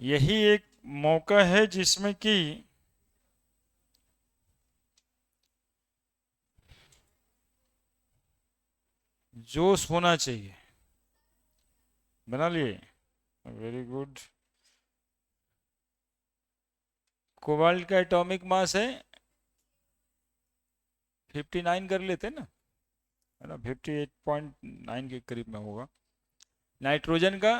यही एक मौका है जिसमें कि जोश होना चाहिए। बना लिए? Very good. कोबाल्ट का एटॉमिक मास है 59 कर लेते ना, है ना, 58.9 के करीब में होगा। नाइट्रोजन का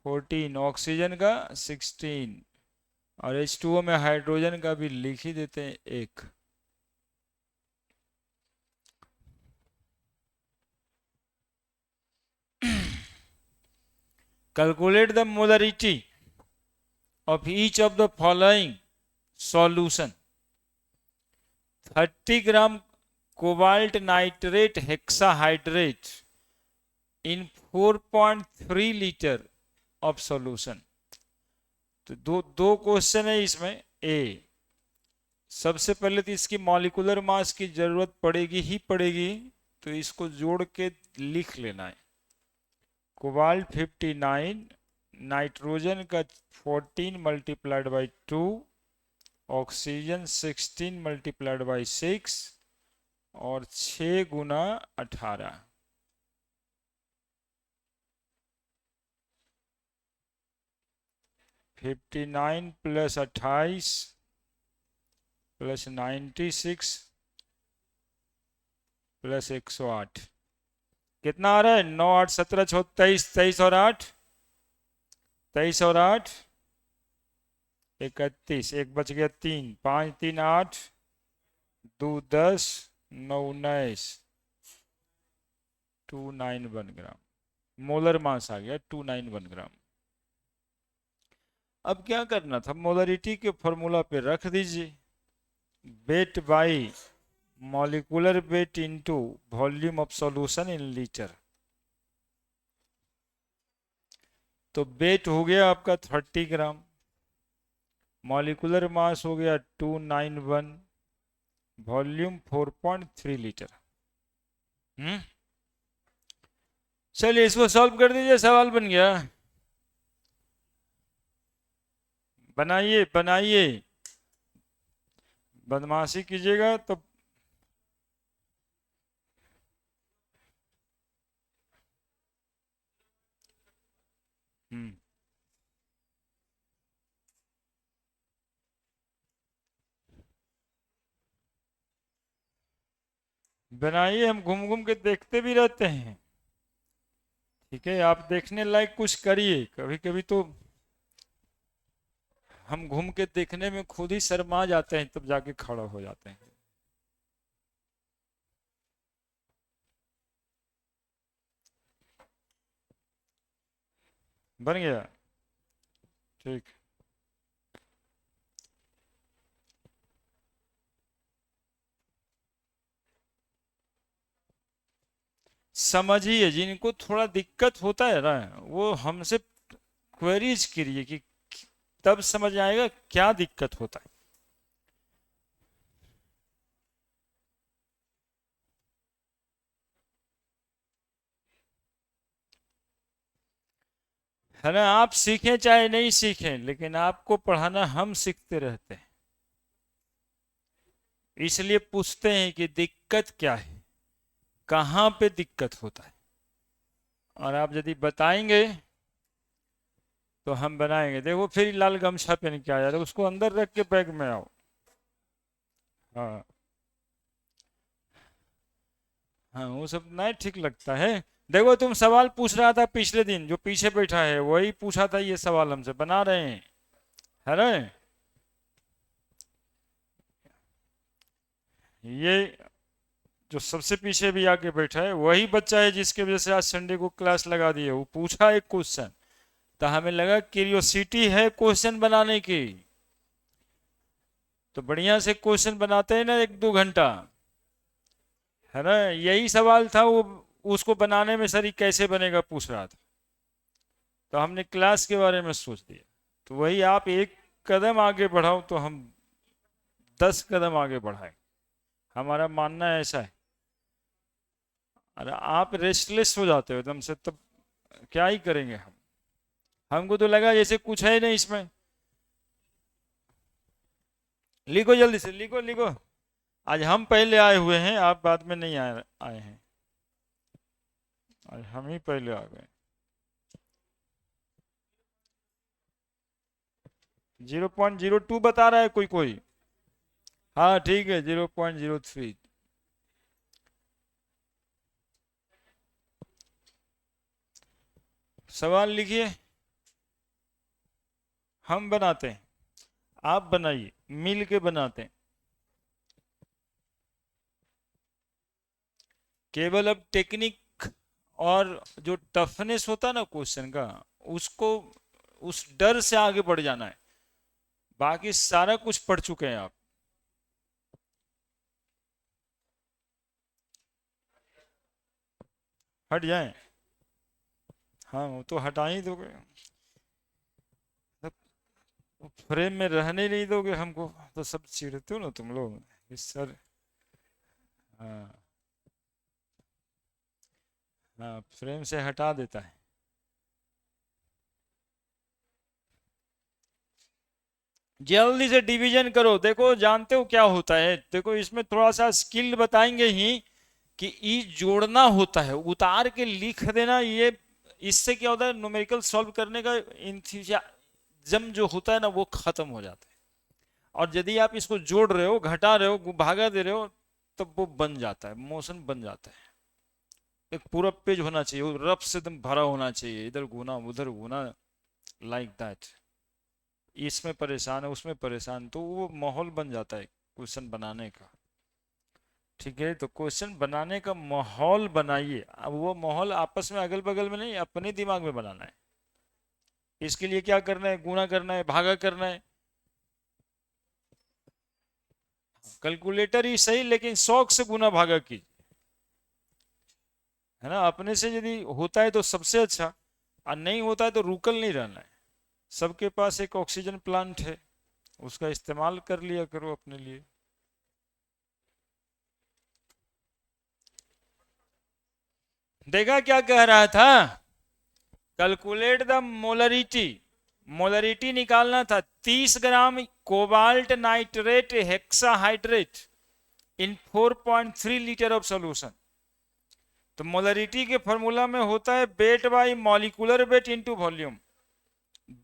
14, ऑक्सीजन का 16, और H2O में हाइड्रोजन का भी लिख ही देते हैं एक। Calculate the molarity of each of the following solution: 30 gram cobalt nitrate hexahydrate in 4.3 litre of solution. तो दो दो क्वेश्चन है इसमें। ए, सबसे पहले तो इसकी मॉलिक्यूलर मास की जरूरत पड़ेगी ही पड़ेगी, तो इसको जोड़ के लिख लेना है। कोबाल्ट 59, नाइट्रोजन का 14 multiplied by 2, oxygen 16 multiplied by 6, और 6 गुना 18। 59 प्लस 28 प्लस 96 प्लस 108, कितना आ रहा है? 9 8 17 6 23, 23 और 8, 23 और 8 31, एक बच गया 3, 5 3 8, 2 10, 9 19, 291 ग्राम मोलर मास आ गया, 291 ग्राम। अब क्या करना था? मोलरिटी के फॉर्मूला पे रख दीजिए, wait by molecular weight into volume of solution in litre. तो वेट हो गया आपका 30 ग्राम, मॉलिक्यूलर मास हो गया 291, वॉल्यूम 4.3 लीटर। चलिए इसको सॉल्व कर दीजिए, सवाल बन गया। बनाइए बनाइए, बदमाशी कीजिएगा तो। हम्म बनाइए, हम घूम घूम के देखते भी रहते हैं। ठीक है, आप देखने लायक कुछ करिए। कभी कभी तो हम घूम के देखने में खुद ही शर्मा जाते हैं, तब जाके खड़ा हो जाते हैं। बन गया? ठीक। समझिए, जिनको थोड़ा दिक्कत होता है ना, वो हमसे क्वेरीज करिए कि तब समझ आएगा क्या दिक्कत होता है ना। आप सीखें चाहे नहीं सीखें, लेकिन आपको पढ़ाना हम सीखते रहते हैं। इसलिए पूछते हैं कि दिक्कत क्या है, कहाँ पे दिक्कत होता है, और आप यदि बताएंगे तो हम बनाएंगे। देखो फिर लाल गमछा पहन के आ जाए, उसको अंदर रख के बैग में आओ। हाँ हाँ, वो सब नहीं ठीक लगता है। देखो तुम सवाल पूछ रहा था पिछले दिन, जो पीछे बैठा है वही पूछा था ये सवाल, हमसे बना रहे हैं, है ना। ये जो सबसे पीछे भी आके बैठा है वही बच्चा है जिसके वजह से आज संडे को क्लास लगा दी है। वो पूछा एक क्वेश्चन, तो हमें लगा क्यूरियोसिटी है क्वेश्चन बनाने की, तो बढ़िया से क्वेश्चन बनाते हैं ना 1 2 घंटा, है ना। यही सवाल था वो, उसको बनाने में सर ये कैसे बनेगा पूछ रहा था, तो हमने क्लास के बारे में सोच दिया। तो वही, आप एक कदम आगे बढ़ाओ तो हम 10 कदम आगे बढ़ाए, हमारा मानना ऐसा है। अरे आप रेस्टलेस हो जाते हो एकदम से, तब क्या ही करेंगे हम। हमको तो लगा जैसे कुछ है नहीं इसमें। लिखो जल्दी से, लिखो लिखो। आज हम पहले आए हुए हैं, आप बाद में नहीं आए हैं। आज हम ही पहले आ गए। 0.02 बता रहा है कोई कोई। हाँ ठीक है, 0.03। सवाल लिखिए। हम बनाते हैं, आप बनाइए, मिल के बनाते हैं। केवल अब टेक्निक और जो टफनेस होता है ना क्वेश्चन का, उसको, उस डर से आगे बढ़ जाना है। बाकी सारा कुछ पढ़ चुके हैं आप। हट जाएं। हाँ वो तो हटा ही दोगे, फ्रेम में रहने नहीं दोगे हमको, तो सब चिढ़ते हो ना तुम लोग इस सर। हाँ हाँ, फ्रेम से हटा देता है। जल्दी से डिवीजन करो। देखो जानते हो क्या होता है, देखो इसमें थोड़ा सा स्किल बताएंगे ही कि ई जोड़ना होता है, उतार के लिख देना। ये इससे क्या होता है, न्यूमेरिकल सॉल्व करने का इंथुसियाज्म जो होता है ना, वो खत्म हो जाता है। और यदि आप इसको जोड़ रहे हो, घटा रहे हो, भागा दे रहे हो, तब वो बन जाता है, मोशन बन जाता है। एक पूरा पेज होना चाहिए, वो रफ से एकदम भरा होना चाहिए, इधर गुना उधर गुना, लाइक दैट। इसमें परेशान है, उसमें परेशान, तो वो माहौल बन जाता है क्वेश्चन बनाने का। ठीक है, तो क्वेश्चन बनाने का माहौल बनाइए। अब वो माहौल आपस में अगल बगल में नहीं, अपने दिमाग में बनाना है। इसके लिए क्या करना है, गुना करना है, भागा करना है। कैलकुलेटर ही सही, लेकिन शौक से गुना भागा कीजिए, है ना। अपने से यदि होता है तो सबसे अच्छा, और नहीं होता है तो रुकल नहीं रहना है। सबके पास एक ऑक्सीजन प्लांट है, उसका इस्तेमाल कर लिया करो अपने लिए। देखा क्या कह रहा था, कैलकुलेट द मोलरिटी। मोलरिटी निकालना था। 30 gram cobalt nitrate hexahydrate in 4.3 litre of solution. तो मोलरिटी के फॉर्मूला में होता है weight by molecular weight into volume.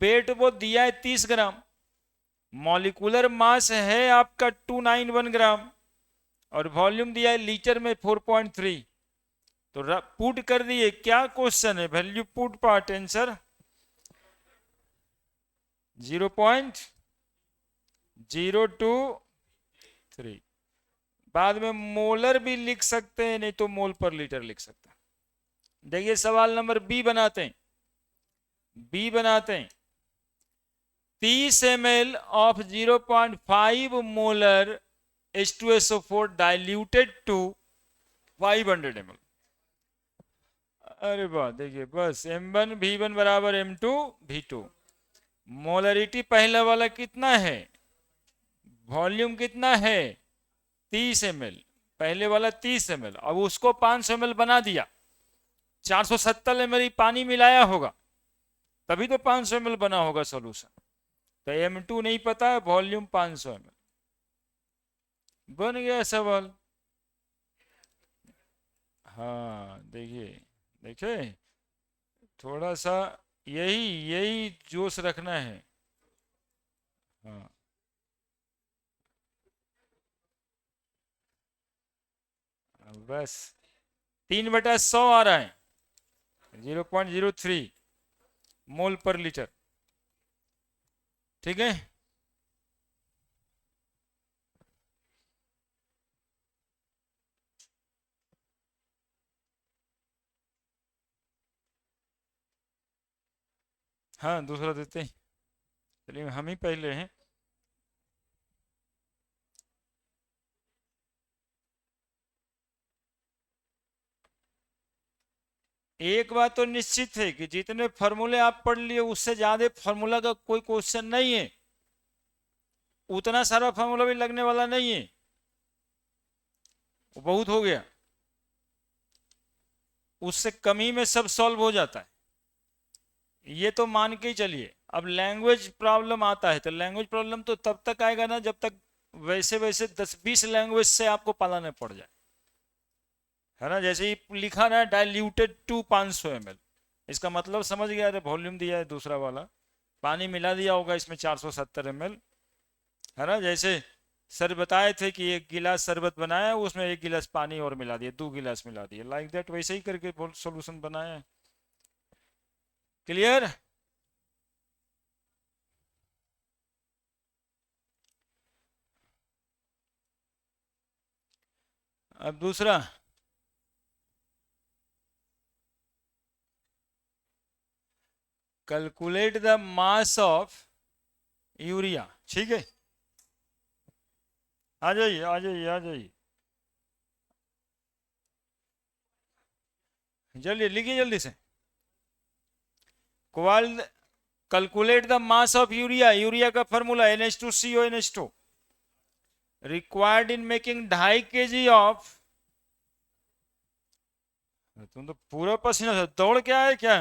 Weight वो दिया है 30 ग्राम, मॉलिकुलर मास है आपका 291 ग्राम, और वॉल्यूम दिया है लीटर में 4.3। तो पुट कर दिए, क्या क्वेश्चन है, वैल्यू पुट पार्ट आंसर 0.023। बाद में मोलर भी लिख सकते हैं, नहीं तो मोल पर लीटर लिख सकते हैं। देखिए सवाल नंबर बी बनाते हैं। बी बनाते हैं, 30 ml of 0.5 molar H2SO4 diluted to 500 ml। अरे वाह, देखिए बस M1 V1 बराबर M2 V2। मोलरिटी पहला वाला कितना है, वॉल्यूम कितना है 30 ml, पहले वाला 30 ml, अब उसको 500 ml बना दिया। 470 ml पानी मिलाया होगा, तभी तो 500 ml बना होगा सॉल्यूशन। तो M2 नहीं पता है, वॉल्यूम 500 ml। बन गया सवाल। हाँ देखिए, देखिए थोड़ा सा यही यही जोश रखना है। हाँ बस 3/100 आ रहा है, 0.03 मोल पर लीटर। ठीक है, हाँ दूसरा देते हैं। चलिए हम ही पहले हैं। एक बात तो निश्चित है कि जितने फॉर्मूले आप पढ़ लिए उससे ज्यादा फॉर्मूला का कोई क्वेश्चन नहीं है, उतना सारा फॉर्मूला भी लगने वाला नहीं है, वो बहुत हो गया। उससे कम ही में सब सॉल्व हो जाता है। ये तो मान के ही चलिए। अब लैंग्वेज प्रॉब्लम आता है तो लैंग्वेज प्रॉब्लम तो तब तक आएगा ना जब तक वैसे वैसे 10-20 लैंग्वेज से आपको पालाना पड़ जाए, है ना। जैसे ही लिखा ना डाइल्यूटेड टू 500 ml, इसका मतलब समझ गया, अरे वॉल्यूम दिया है दूसरा वाला, पानी मिला दिया होगा इसमें 470 ml, है ना। जैसे सर बताए थे कि एक गिलास शरबत बनाया, उसमें एक गिलास पानी और मिला दिया, 2 गिलास मिला दिए, लाइक दैट वैसे ही करके सोल्यूशन बनाया है। क्लियर। अब दूसरा, calculate the mass of urea. ठीक है, आ जाइए आ जाइए आ जाइए, जल्दी लिखिए जल्दी से। क्वाल calculate the mass of urea, urea का formula NH2CO NH2, required in making 2.5 kg of. तुम तो पूरा पसीना से दौड़ के आए क्या।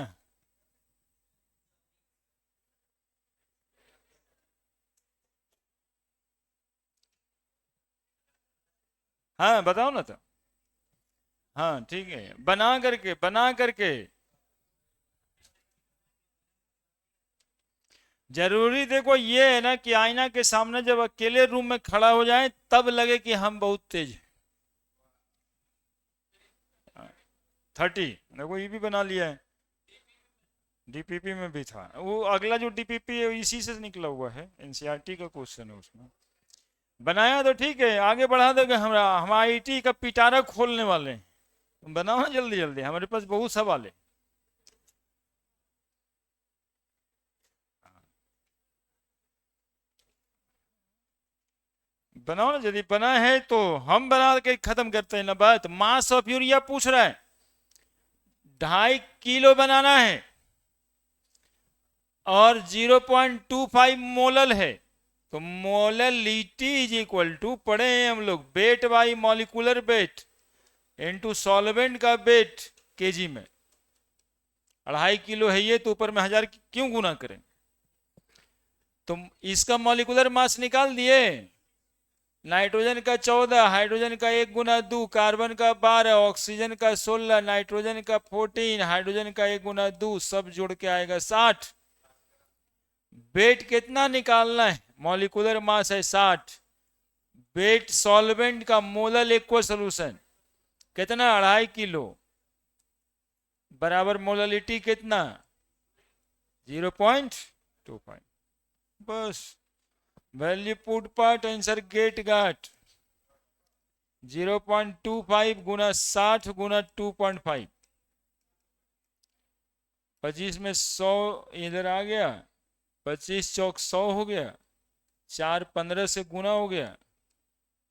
हाँ बताओ ना तो। हाँ ठीक है, बना करके बना करके। जरूरी देखो ये है ना कि आईना के सामने जब अकेले रूम में खड़ा हो जाए तब लगे कि हम बहुत तेज हैं। 30 देखो ये भी बना लिया है, डीपीपी में भी था वो, अगला जो डीपीपी है इसी से निकला हुआ है, एनसीईआरटी का क्वेश्चन है उसमें। बनाया तो ठीक है, आगे बढ़ा दोगे, हम आईटी का पिटारा खोलने वाले हैं। तुम बनाओ ना जल्दी जल्दी, हमारे पास बहुत सवाल है। बनाओ ना, यदि बना है तो हम बना के खत्म करते हैं ना बात। मास ऑफ यूरिया पूछ रहा है, 2.5 किलो बनाना है और 0.25 मोलल है, तो मोललिटी इज इक्वल टू, पढ़े हैं हम लोग, wait by molecular weight into solvent का वेट केजी में। 2.5 किलो है ये, तो ऊपर में 1000 क्यों गुना करें। तो इसका मॉलिकुलर मास निकाल दिए, नाइट्रोजन का 14, हाइड्रोजन का 1 गुना 2, कार्बन का 12, ऑक्सीजन का 16, नाइट्रोजन का 14, हाइड्रोजन का 1 गुना 2, सब जोड़ के आएगा 60। वेट कितना निकालना है, मॉलिकुलर मास है 60, वेट सॉल्वेंट का मोलल एक्वा सोल्यूशन कितना 2.5 किलो, बराबर मोललिटी कितना 0.25, बस value put part answer get got. 0.25 गुना 60 गुना 2.5, 25 में 100 इधर आ गया, 25 चौक 100 हो गया, 4 15 से गुना हो गया,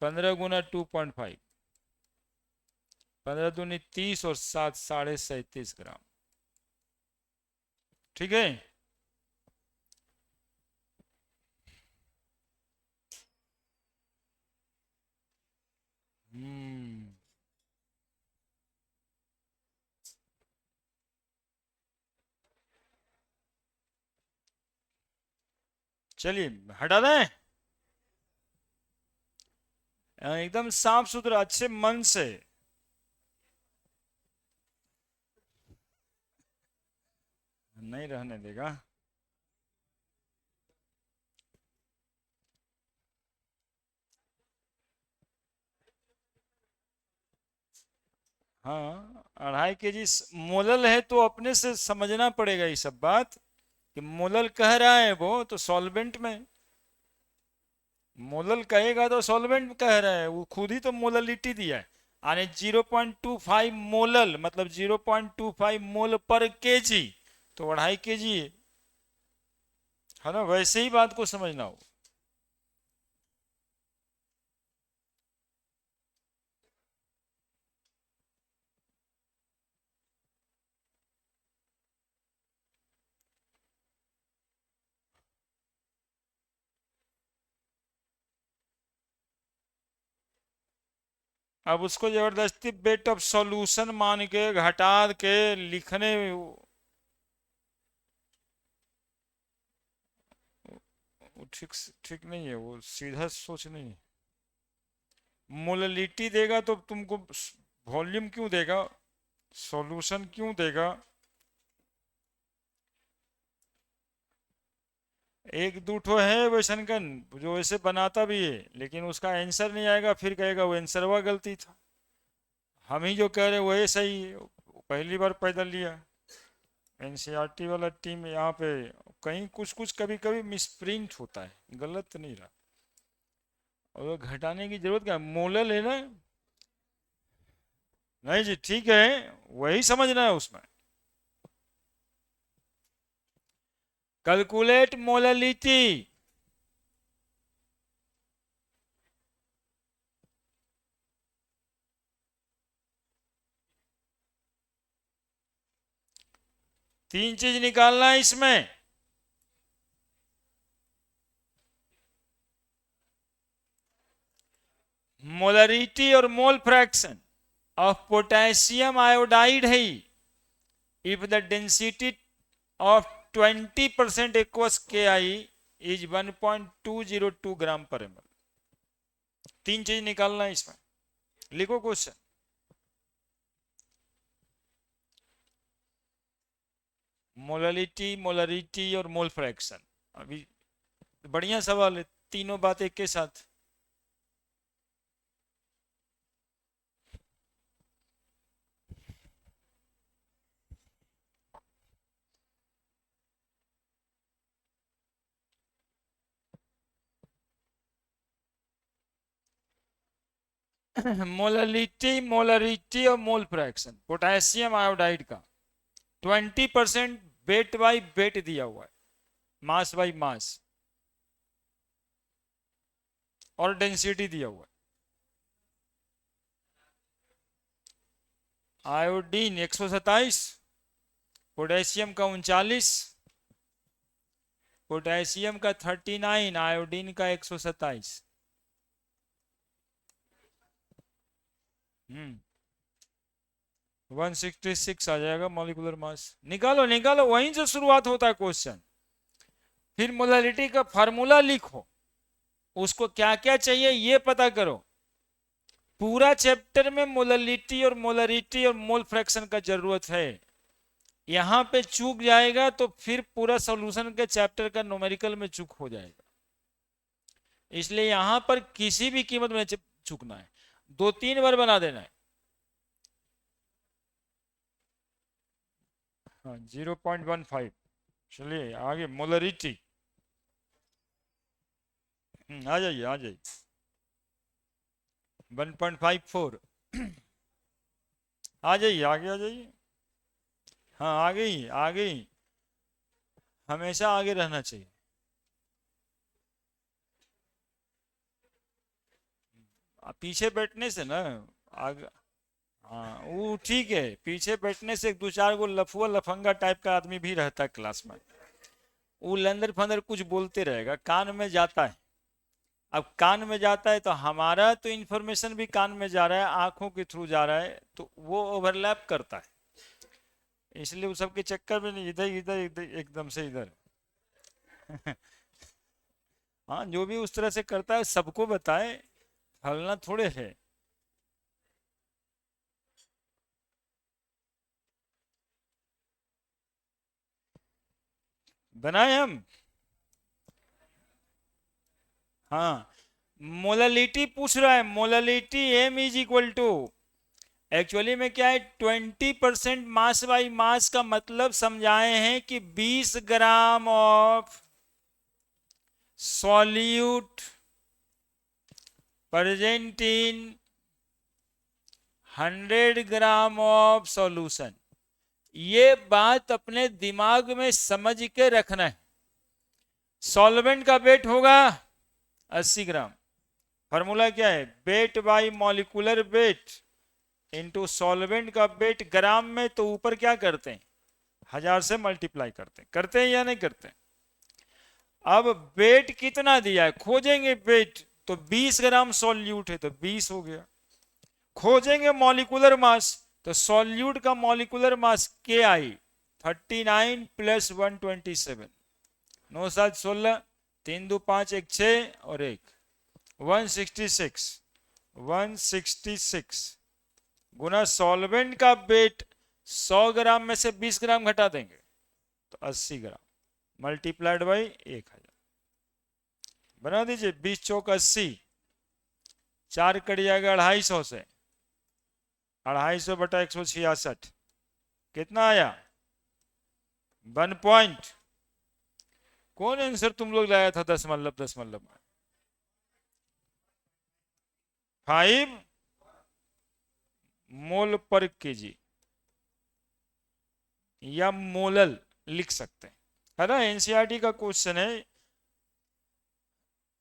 15 गुना 2.5, 15 दूनी 30 और 7 37.5 ग्राम। ठीक है, हम्म, चलिए हटा दें, एकदम साफ सुथरा अच्छे मन से। नहीं रहने देगा। हाँ 2.5 kg मोलल है तो अपने से समझना पड़ेगा ये सब बात, कि मोलल कह रहा है वो तो सॉल्वेंट में, मोलल कहेगा तो सॉल्वेंट कह रहा है, वो खुद ही तो मोललिटी दिया है। यानी 0.25 मोलल मतलब 0.25 मोल पर केजी, तो 2.5 kg है ना, वैसे ही बात को समझना हो। अब उसको जबरदस्ती बेट ऑफ सॉल्यूशन मान के घटा के लिखने, ठीक ठीक नहीं है, वो सीधा सोच नहीं है। मोललिटी देगा तो तुमको वॉल्यूम क्यों देगा, सॉल्यूशन क्यों देगा। एक दो ठो है वैसन का जो ऐसे बनाता भी है, लेकिन उसका आंसर नहीं आएगा, फिर कहेगा वो आंसरवा गलती था। हम ही जो कह रहे वही सही है, पहली बार पैदल लिया। एनसीईआरटी वाला टीम यहाँ पे कहीं कुछ कुछ कभी कभी मिसप्रिंट होता है, गलत नहीं रहा, और घटाने की जरूरत क्या, मोलल है ना। नहीं जी ठीक है, वही समझना है उसमें। Calculate molality. तीन चीज निकालना है इसमें। मोलरिटी और mole fraction of potassium iodide है। If the density of 20% aqueous Ki is 1.202 gram per ml। तीन चीज निकालना है इसमें, लिखो क्वेश्चन। मोलरिटी, मोलरिटी और मोल फ्रैक्शन, अभी बढ़िया सवाल है, तीनों बात एक के साथ। मोलरिटी, मोलरिटी और मोल फ्रैक्शन पोटेशियम आयोडाइड का 20% वेट बाई वेट दिया हुआ है, मास बाई मास, और डेंसिटी दिया हुआ है। आयोडीन 127, पोटेशियम का 39, पोटेशियम का 39, आयोडीन का 127। 166 आ जाएगा मॉलिक्यूलर मास। निकालो निकालो, वहीं से शुरुआत होता है क्वेश्चन। फिर मोलरिटी का फार्मूला लिखो, उसको क्या क्या चाहिए ये पता करो। पूरा चैप्टर में मोलरिटी और मोल फ्रैक्शन का जरूरत है। यहां पे चूक जाएगा तो फिर पूरा सॉल्यूशन के चैप्टर का न्यूमेरिकल में चूक हो जाएगा, इसलिए यहां पर किसी भी कीमत में चूकना है, 2-3 बार बना देना है। हाँ 0.15। चलिए आगे, मोलरिटी। आ जाइए आ जाइए, 1.54। आ जाइए आगे आ जाइए। हाँ आगे ही आगे ही, हमेशा आगे रहना चाहिए। पीछे बैठने से ना आगे, हाँ वो ठीक है, पीछे बैठने से 2-4 गो लफुआ लफंगा टाइप का आदमी भी रहता है क्लास में, वो लंदर फंदर कुछ बोलते रहेगा, कान में जाता है। अब कान में जाता है तो हमारा तो इंफॉर्मेशन भी कान में जा रहा है, आंखों के थ्रू जा रहा है, तो वो ओवरलैप करता है, इसलिए उस सब के चक्कर में नहीं, इधर इधर इधर एकदम से इधर। हाँ जो भी उस तरह से करता है सबको बताए, फलना थोड़े है। बनाए हम। हाँ मोललिटी पूछ रहा है, molality M is equal to, actually में क्या है, 20% मास बाई मास का मतलब समझाए हैं कि 20 gram of solute present in 100 gram of solution. ये बात अपने दिमाग में समझ के रखना है। सॉल्वेंट का वेट होगा 80 ग्राम, फार्मूला क्या है, weight by molecular weight into solvent का वेट ग्राम में, तो ऊपर क्या करते हैं 1000 से मल्टीप्लाई करते हैं या नहीं करते हैं। अब वेट कितना दिया है खोजेंगे, वेट तो 20 ग्राम सॉल्यूट है तो 20 हो गया। खोजेंगे मॉलिक्यूलर मास, तो सॉल्यूट का मॉलिक्यूलर मास के आई 39 प्लस 127, 9 7 16, 3 2 5 1 6 और 1 166 166 गुना सॉल्वेंट का वेट 100 ग्राम में से 20 ग्राम घटा देंगे तो 80 ग्राम मल्टीप्लाइड बाई 1000 बना दीजिए। 20 चौक 80, 4 कट जाएगा 250 से, 250 बटा 166 कितना आया 1 पॉइंट। कौन आंसर तुम लोग लाया था दशमलव दशमलव में 5 मोल पर केजी या मोलल लिख सकते हैं, है ना। एनसीईआरटी का क्वेश्चन है।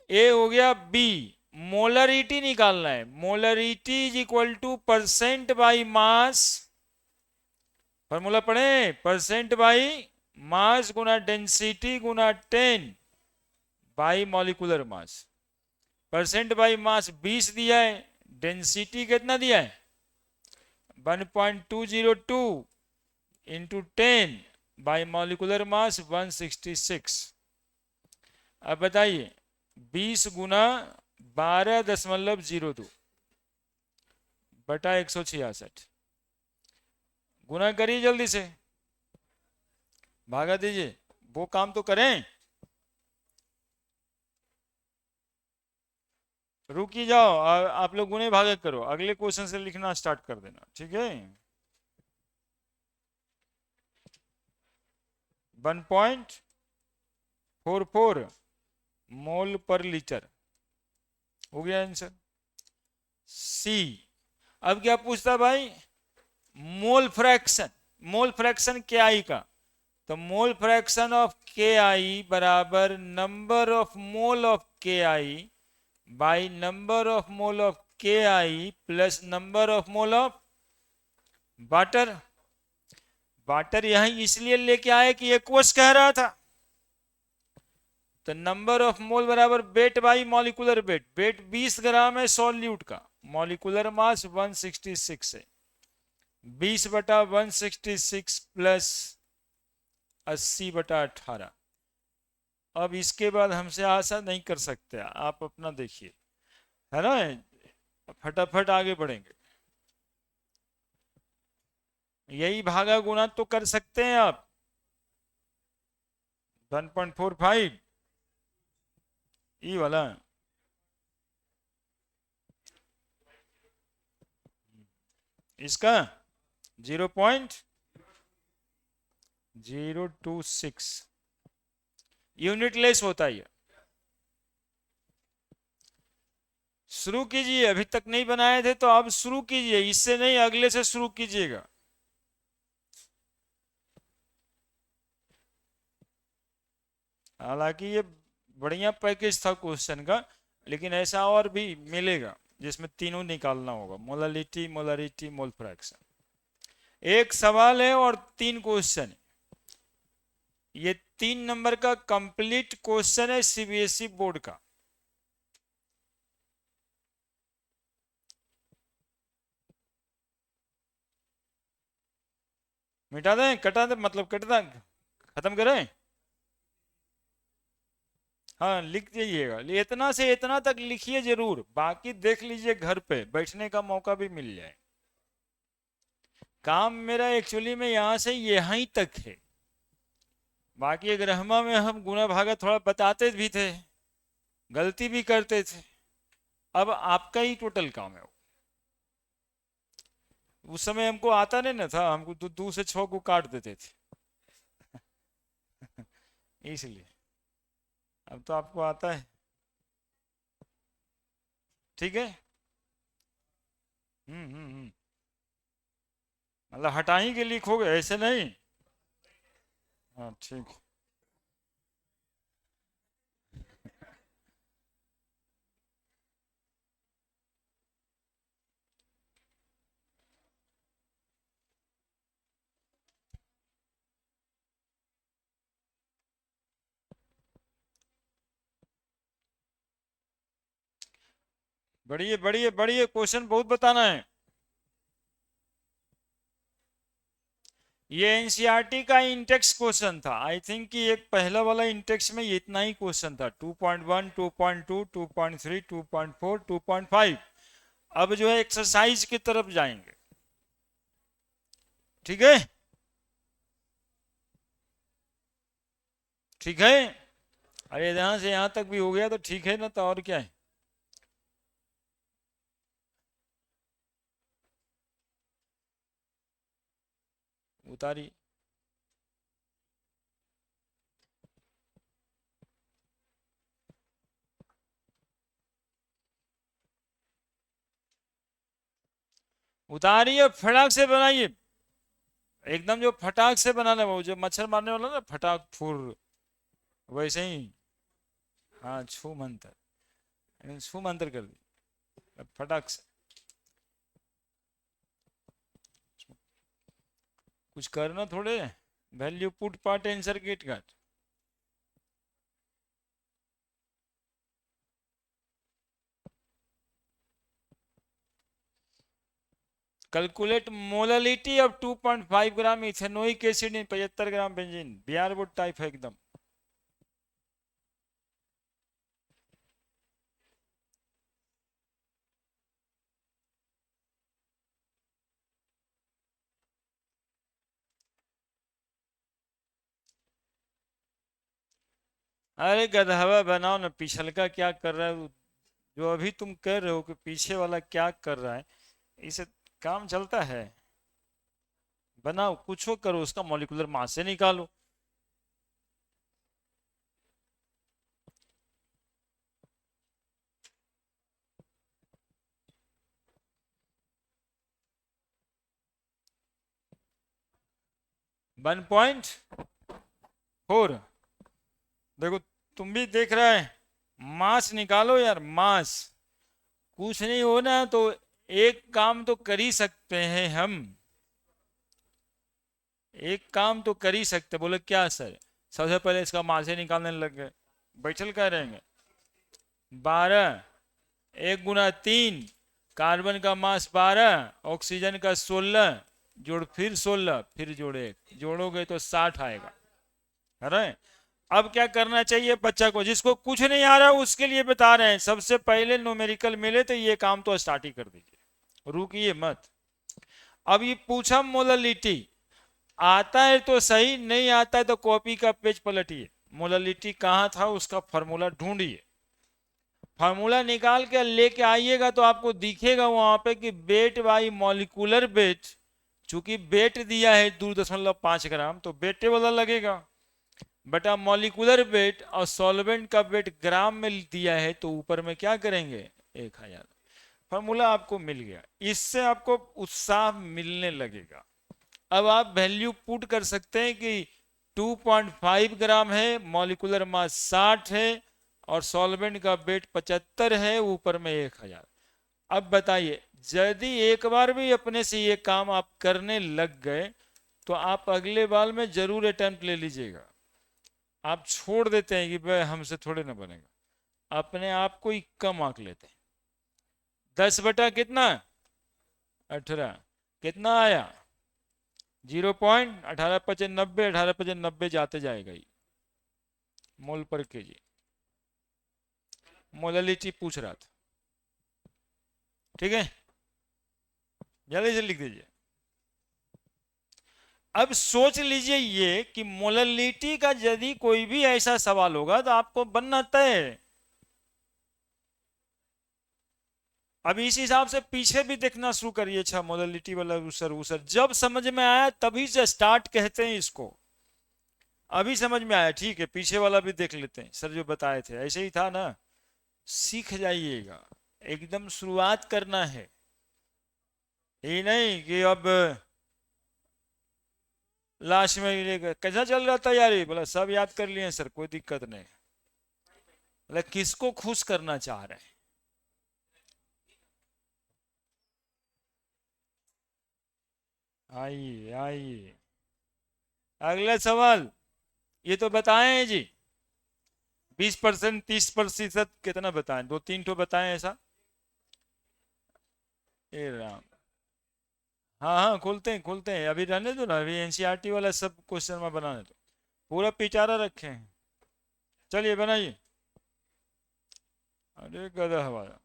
ए हो गया बी, मोलरिटी निकालना है। Molarity is equal to percent by mass, formula पढ़े, परसेंट बाई मास गुना डेंसिटी गुना 10 by molecular mass. Percent by mass 20 दिया है, डेंसिटी कितना दिया है 1.202 इंटू 10 बाई मॉलिक्यूलर मास 166। अब बताइए 20 गुना 12.02 बटा 166 गुना करिए जल्दी से, भागा दीजिए, वो काम तो करें। रुकी जाओ, आप लोग गुने भागे करो, अगले क्वेश्चन से लिखना स्टार्ट कर देना, ठीक है। 1.44 मोल पर लीटर हो गया आंसर। सी, अब क्या पूछता भाई, मोल फ्रैक्शन, मोल फ्रैक्शन के आई का, तो मोल फ्रैक्शन ऑफ के आई बराबर number of mole of K I by number of mole of K I plus number of mole of water. Water यहां इसलिए लेके आए कि एक्वस कह रहा था, तो नंबर ऑफ मोल बराबर weight by molecular weight. Weight 20 gram है सॉल्यूट का, मॉलिक्यूलर मास 166 है, 20 बटा 166 प्लस 80 बटा 18। अब इसके बाद हमसे आशा नहीं कर सकते, आप अपना देखिए, है ना, फटाफट आगे बढ़ेंगे। यही भागा गुना तो कर सकते हैं आप। 1.45 ई वाला, इसका 0.026 यूनिट लेस होता है। शुरू कीजिए, अभी तक नहीं बनाए थे तो अब शुरू कीजिए, इससे नहीं अगले से शुरू कीजिएगा। हालांकि ये बढ़िया पैकेज था क्वेश्चन का, लेकिन ऐसा और भी मिलेगा जिसमें तीनों निकालना होगा, मोलालिटी, मोलरिटी, मोल फ्रैक्शन। एक सवाल है और 3 क्वेश्चन, ये 3 नंबर का कंप्लीट क्वेश्चन है सीबीएसई बोर्ड का। मिटा दें, कटा दें, मतलब कट दें, खत्म करें। हाँ लिख दीजिएगा, इतना से इतना तक लिखिए जरूर, बाकी देख लीजिए घर पे बैठने का मौका भी मिल जाए। काम मेरा एक्चुअली में यहां से यहीं तक है, बाकी ग्रहमा में हम गुना भागा थोड़ा बताते भी थे, गलती भी करते थे, अब आपका ही टोटल काम है। उस समय हमको आता नहीं ना था, हमको 2 से 6 को काट देते थे इसलिए अब तो आपको आता है, ठीक है। मतलब हटाई के लिख हो गए, ऐसे नहीं। हाँ ठीक, बढ़िए बढ़िए बढ़िए, क्वेश्चन बहुत बताना है। ये एनसीईआरटी का इंटेक्स क्वेश्चन था। आई थिंक कि एक पहला वाला इंटेक्स में इतना ही क्वेश्चन था, 2.1, 2.2, 2.3, 2.4, 2.5। अब जो है एक्सरसाइज की तरफ जाएंगे। ठीक है, ठीक है। अरे यहां से यहां तक भी हो गया तो ठीक है ना, तो और क्या है। उतारी। उतारिए, फटाक से बनाइए। एकदम जो फटाक से बनाना, वो जो मच्छर मारने वाला ना, फटाक फुर, वैसे ही। हाँ, छू मंतर, छू मंतर कर दी फटाक से। कुछ करना थोड़े, value put part answer get का। Calculate molality of 2.5 gram ethanoic acid in 75 gram benzene. बियर वुड टाइप है एकदम। अरे गधवा बनाओ ना, पिछल का क्या कर रहा है। जो अभी तुम कर रहे हो कि पीछे वाला क्या कर रहा है, इसे काम चलता है। बनाओ, कुछ हो करो, उसका मॉलिक्यूलर मास से निकालो। One point four. देखो, तुम भी देख रहा है, मास निकालो यार, मास। कुछ नहीं होना तो एक काम तो कर ही सकते हैं हम। एक काम तो कर ही सकते। बोले क्या सर? सबसे पहले इसका मास ही निकालने लग गए। बैठल कह रहेंगे। 12, 1 × 3, कार्बन का मास 12, ऑक्सीजन का 16, जोड़ फिर 16, फिर जोड़े, जोड़ोगे तो 60 आएगा। अरे, अब क्या करना चाहिए बच्चा को, जिसको कुछ नहीं आ रहा उसके लिए बता रहे हैं। सबसे पहले न्यूमेरिकल मिले तो ये काम तो स्टार्ट ही कर दीजिए, रुकिए मत। अब ये पूछा मोललिटी, आता है तो सही, नहीं आता है तो कॉपी का पेज पलटिए। मोललिटी कहाँ था, उसका फॉर्मूला ढूंढिए। फार्मूला निकाल के लेके आइएगा तो आपको दिखेगा वहां पे कि वेट बाई मॉलिकुलर वेट। चूंकि वेट दिया है 2.5 ग्राम, तो बेटे वाला लगेगा बटा मॉलिकुलर वेट, और सॉल्वेंट का वेट ग्राम में दिया है तो ऊपर में क्या करेंगे, 1000। फार्मूला आपको मिल गया, इससे आपको उत्साह मिलने लगेगा। अब आप वैल्यू पुट कर सकते हैं कि 2.5 ग्राम है, मॉलिकुलर मास 60 है, और सॉल्वेंट का वेट 75 है, ऊपर में 1000। अब बताइए, यदि एक बार भी अपने से ये काम आप करने लग गए तो आप अगले बार में जरूर अटेम्प्ट ले लीजिएगा। आप छोड़ देते हैं कि भाई हमसे थोड़े ना बनेगा, अपने आप को ही कम आंक लेते हैं। 10 बटा कितना, 18, कितना आया, 0.1895, 1895 जाते जाएगा ही मोल पर केजी। मोललिटी पूछ रहा था, ठीक है, जल्दी से लिख दीजिए। अब सोच लीजिए ये कि मोललिटी का यदि कोई भी ऐसा सवाल होगा तो आपको बनना तय है। अब इस हिसाब से पीछे भी देखना शुरू करिए। अच्छा, मोललिटी वाला उसर उसर जब समझ में आया तभी से स्टार्ट कहते हैं इसको। अभी समझ में आया, ठीक है, पीछे वाला भी देख लेते हैं। सर जो बताए थे ऐसे ही था ना, सीख जाइएगा। एकदम शुरुआत करना है, ये नहीं कि अब लास्ट में कैसा चल रहा था यार, बोला सब याद कर लिए सर, कोई दिक्कत नहीं। बोला किसको खुश करना चाह रहे हैं। आइए आइए, अगला सवाल। ये तो बताए हैं जी, 20%, 30%, कितना बताएं, 2-3 तो बताएं ऐसा। ए राम, हाँ हाँ, खुलते हैं, अभी रहने दो ना, अभी एनसीईआरटी वाला सब क्वेश्चन में बनाने दो, पूरा पिटारा रखे हैं। चलिए बनाइए। अरे गधा हमारा,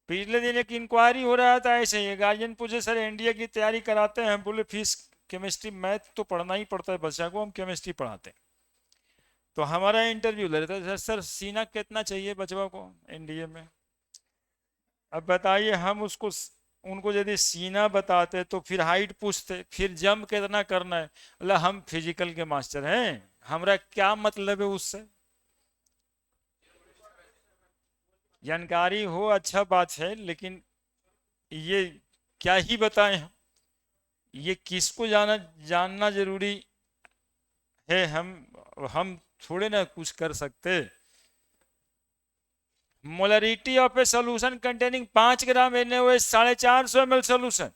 पिछले दिन एक इंक्वायरी हो रहा था ऐसे ही, गार्जियन पूछे सर एनडीए की तैयारी कराते हैं, हम बोले फीस, केमिस्ट्री मैथ तो पढ़ना ही पड़ता है बच्चा को, हम केमिस्ट्री पढ़ाते हैं। तो हमारा इंटरव्यू ले रहे थे, सर सर सीना कितना चाहिए बचवा को एनडीए में। अब बताइए, हम उसको उनको यदि सीना बताते तो फिर हाइट पूछते, फिर जंप कितना करना है, मतलब हम फिजिकल के मास्टर हैं, हमारा क्या मतलब है उससे। जानकारी हो अच्छा बात है, लेकिन ये क्या ही बताएं हम, ये किसको जानना जरूरी है। हम थोड़े ना कुछ कर सकते। Molarity of a solution containing 5 gram NaOH 450 ml solution,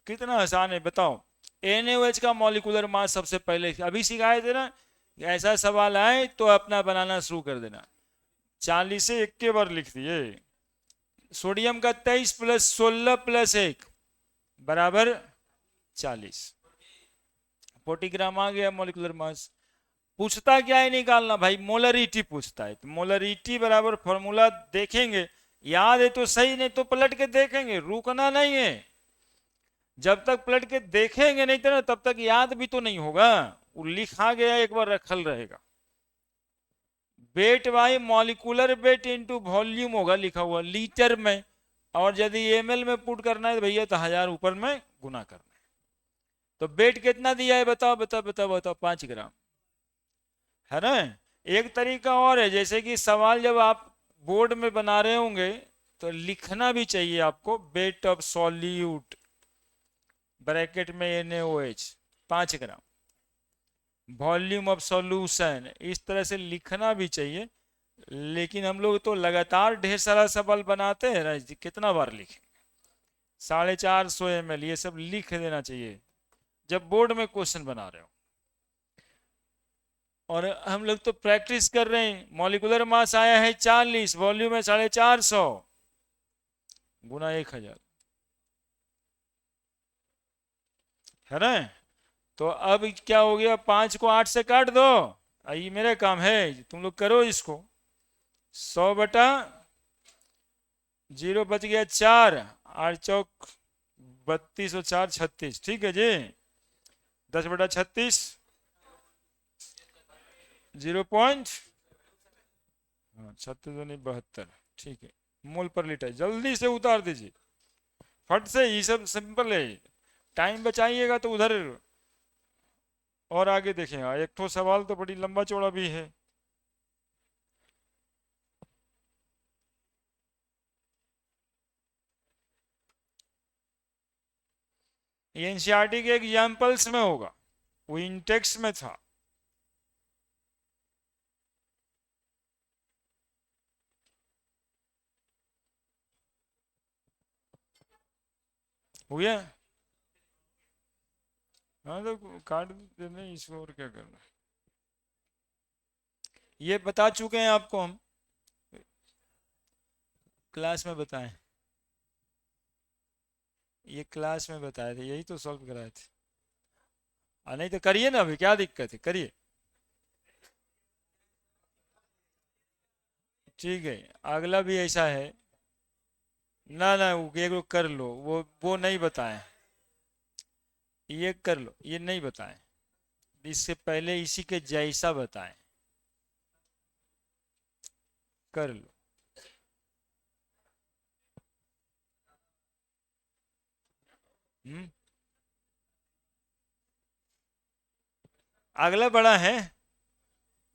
कितना आसान है बताओ। NaOH का मॉलिक्यूलर मास सबसे पहले अभी सिखाए थे ना, ऐसा सवाल आए तो अपना बनाना शुरू कर देना। 40 से 1 के बार लिख दिए। सोडियम का 23 + 16 + 1 बराबर 40, 40 ग्राम आ गया मॉलिक्यूलर मास। पूछता क्या है निकालना भाई, मोलरिटी पूछता है, तो मोलरिटी बराबर फॉर्मूला देखेंगे, याद है तो सही, नहीं तो पलट के देखेंगे, रुकना नहीं है। जब तक पलट के देखेंगे नहीं तो ना, तब तक याद भी तो नहीं होगा, वो लिखा गया एक बार रखल रहेगा। Wait by molecular weight into volume होगा लिखा हुआ लीटर में, और यदि एमएल में पुट करना है तो भैया तो 1000 ऊपर में गुना करना है। तो वेट कितना दिया है बताओ बताओ बताओ बताओ, 5 ग्राम है ना। एक तरीका और है, जैसे कि सवाल जब आप बोर्ड में बना रहे होंगे तो लिखना भी चाहिए आपको, वेट ऑफ सॉल्यूट ब्रैकेट में NaOH 5 gram, volume of solution, इस तरह से लिखना भी चाहिए। लेकिन हम लोग तो लगातार ढेर सारा सवाल बनाते हैं ना, कितना बार लिखें। 450 ml ये सब लिख देना चाहिए जब बोर्ड में क्वेश्चन बना रहे हो। और हम लोग तो प्रैक्टिस कर रहे हैं, मॉलिक्यूलर मास आया है 40, वॉल्यूम है 450 गुना 1000, है ना। तो अब क्या हो गया, 5 को 8 से काट दो, ये मेरा काम है, तुम लोग करो इसको। 100/0 बच गया 4, 8 चौक 32 और 4 36, ठीक है जी। 10/36 0.36 ठीक है, मोल पर लीटर, जल्दी से उतार दीजिए फट से, ये सब सिंपल है। टाइम बचाइएगा तो उधर और आगे देखेगा, एक तो सवाल तो बड़ी लंबा चौड़ा भी है। ये एनसीईआरटी के एग्जाम्पल्स में होगा, वो इंटेक्स में था। हो गया। हाँ तो काट देने इसको, और क्या करना। ये बता चुके हैं आपको हम, क्लास में बताएं, ये क्लास में बताए थे, यही तो सॉल्व कराए थे। नहीं तो करिए ना, अभी क्या दिक्कत है, करिए। ठीक है, अगला भी ऐसा है ना ना, वो एक लोग कर लो, वो नहीं बताएं, ये कर लो, ये नहीं बताएं, इससे पहले इसी के जैसा बताएं, कर लो। हम्म, अगला बड़ा है,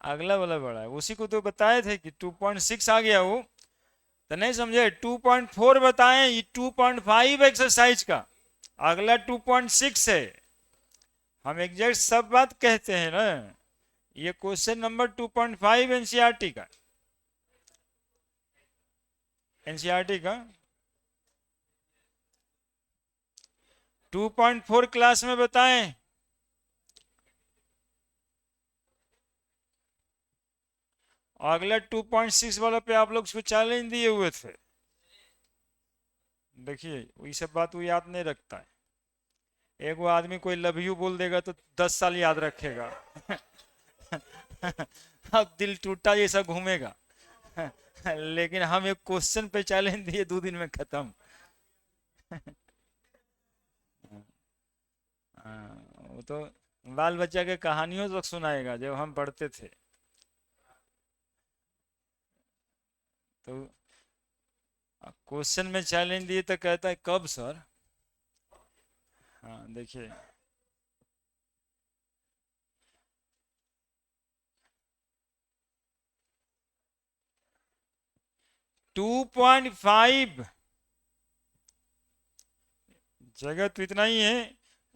अगला वाला बड़ा है, उसी को तो बताए थे कि 2.6 आ गया वो, तो नहीं समझे, 2.4 बताएं, ये 2.5 एक्सरसाइज का, अगला 2.6 है। हम एग्जैक्ट सब बात कहते हैं ना। ये क्वेश्चन नंबर 2.5 एनसीईआरटी का, एनसीईआरटी का 2.4 क्लास में बताएं। अगला 2.6 वाला पे आप लोग उसको चैलेंज दिए हुए थे, देखिए ये सब बात वो याद नहीं रखता है। एक वो आदमी कोई लव यू बोल देगा तो 10 साल याद रखेगा। अब दिल टूटा जैसा घूमेगा। लेकिन हम एक क्वेश्चन पे चैलेंज दिए 2 दिन में खत्म। वो तो बाल बच्चा के कहानियों तक सुनाएगा जब हम पढ़ते थे। तो क्वेश्चन में चैलेंज दिए तो कहता है कब सर। हाँ देखिए, 2.5 जगह तो इतना ही है,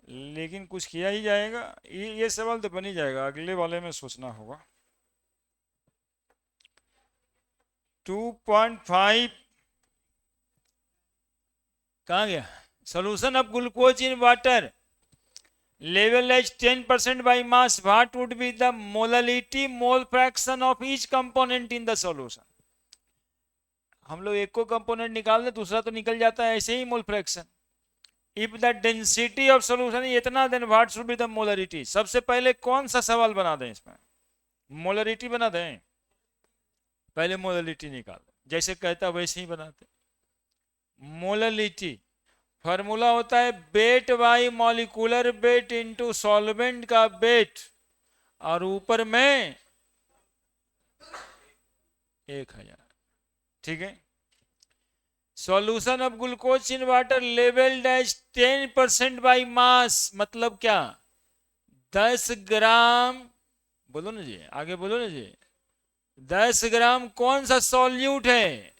लेकिन कुछ किया ही जाएगा। ये सवाल तो बन ही जाएगा, अगले वाले में सोचना होगा। 2.5 कहाँ गया? solution of glucose in water level as 10% by mass, what would be the molality mole fraction of each component in the solution? हम लोग एक को कंपोनेंट निकाल दे दूसरा तो निकल जाता है, ऐसे ही mole fraction. If the density of solution इतना, then what should be the molarity. सबसे पहले कौन सा सवाल बना दें इसमें? मोलरिटी बना दें। पहले मोलरिटी निकाल, जैसे कहता वैसे ही बनाते। मोलरिटी फॉर्मूला होता है weight by molecular weight into solvent का वेट, और ऊपर में 1000। ठीक है। Solution of glucose in water labelled as 10% by mass, मतलब क्या? 10 ग्राम, बोलो ना जी, आगे बोलो ना जी। 10 ग्राम कौन सा सॉल्यूट है?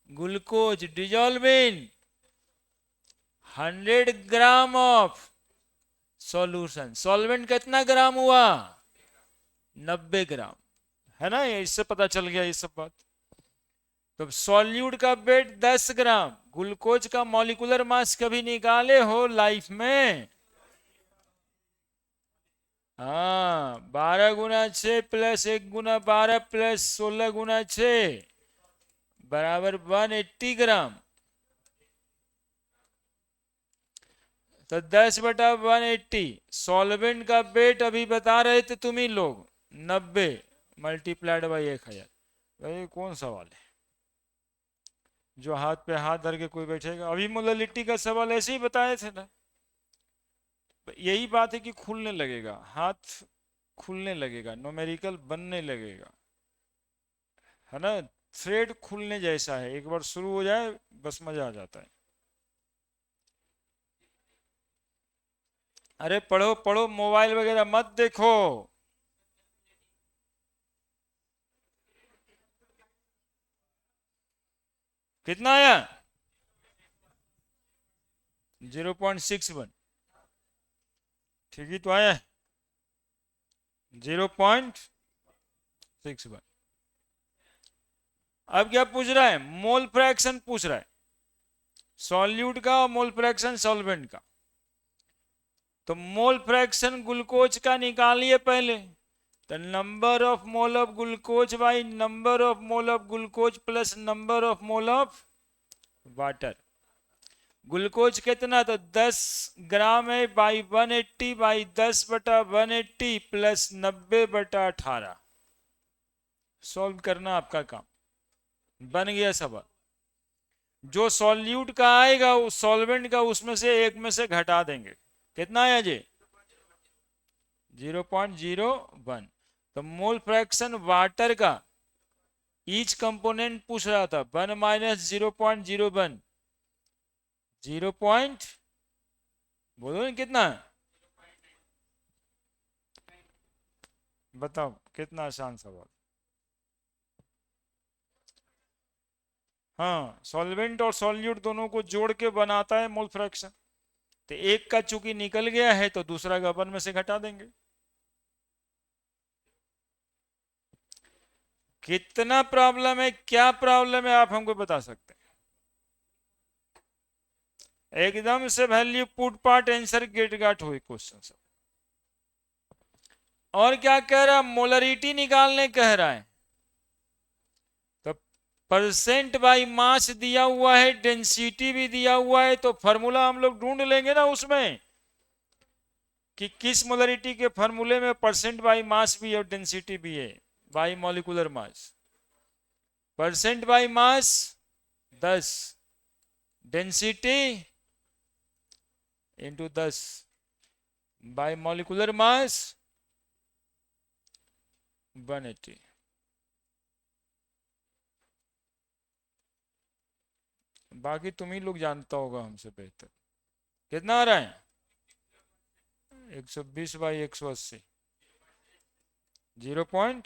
Glucose dissolve in 100 gram of solution. Solvent कितना ग्राम हुआ? 90 ग्राम, है ना? इससे पता चल गया ये सब बात। तो सॉल्यूट का वेट 10 ग्राम, ग्लूकोज का मॉलिक्यूलर मास कभी निकाले हो लाइफ में? हाँ, 12 गुना 6 प्लस 1 गुना 12 प्लस 16 गुना 6 बराबर 180 ग्राम। तो 10/180। सॉल्वेंट का वेट अभी बता रहे थे तुम ही लोग, 90 मल्टीप्लाइड बाई 1000। भाई कौन सवाल है जो हाथ पे हाथ धर के कोई बैठेगा? अभी मोलरिटी का सवाल ऐसे ही बताए थे ना। यही बात है कि खुलने लगेगा हाथ, खुलने लगेगा, न्यूमेरिकल बनने लगेगा, है ना? थ्रेड खुलने जैसा है, एक बार शुरू हो जाए बस मजा आ जाता है। अरे पढ़ो पढ़ो, मोबाइल वगैरह मत देखो। कितना आया? 0.61। ठीक ही तो आया, 0.61। अब क्या पूछ रहा है? मोल फ्रैक्शन पूछ रहा है, सॉल्यूट का और मोल फ्रैक्शन सॉल्वेंट का। तो मोल फ्रैक्शन ग्लूकोज का निकालिए पहले। तो number of mole of glucose by number of mole of glucose plus number of mole of water. Glucose कितना? तो 10 ग्राम है बाई 180 बाई 10/180 प्लस 90/18। सॉल्व करना आपका काम, बन गया सवाल। जो सॉल्यूट का आएगा उस सॉल्वेंट का उसमें से एक में से घटा देंगे। कितना आया जी? 0.01। तो मोल फ्रैक्शन वाटर का ईच कंपोनेंट पूछ रहा था, 1 माइनस 0.01, 0 बोलो ना कितना? बताओ कितना आसान सवाल। हाँ, सॉल्वेंट और सॉल्यूट दोनों को जोड़ के बनाता है मोल फ्रैक्शन। तो एक का चूंकि निकल गया है तो दूसरा का 1 में से घटा देंगे। कितना प्रॉब्लम है, क्या प्रॉब्लम है, आप हमको बता सकते हैं? एकदम से value put part answer get got हुई क्वेश्चन सब। और क्या कह रहा? मोलरिटी निकालने कह रहा है। तो परसेंट बाई मास दिया हुआ है, डेंसिटी भी दिया हुआ है, तो फॉर्मूला हम लोग ढूंढ लेंगे ना उसमें कि किस मोलरिटी के फॉर्मूले में परसेंट बाई मास भी है और डेंसिटी भी है, by molecular mass. Percent by mass 10, density into 10 by molecular mass 180। बाकी तुम ही लोग जानता होगा हमसे बेहतर। कितना आ रहा है? 120 बाई 180, 0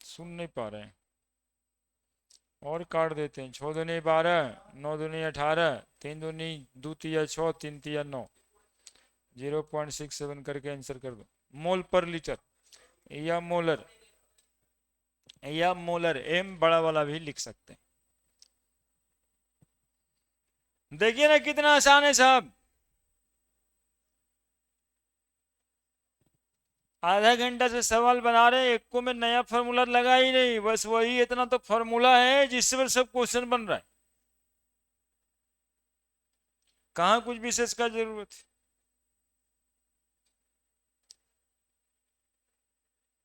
सुन नहीं पा रहे हैं, और काट देते हैं। 6 दूनी 12, 9 दूनी 18, 3 दूनी 2 तिया 6, 3 तिया 9, 0.67 करके आंसर कर दो। मोल पर लीटर या मोलर, एम बड़ा वाला भी लिख सकते हैं। देखिए ना कितना आसान है साहब। आधा घंटा से सवाल बना रहे हैं, एक को में नया फॉर्मूला लगा ही नहीं, बस वही इतना तो फॉर्मूला है जिससे पर सब क्वेश्चन बन रहा है। कहां कुछ विशेष का जरूरत है?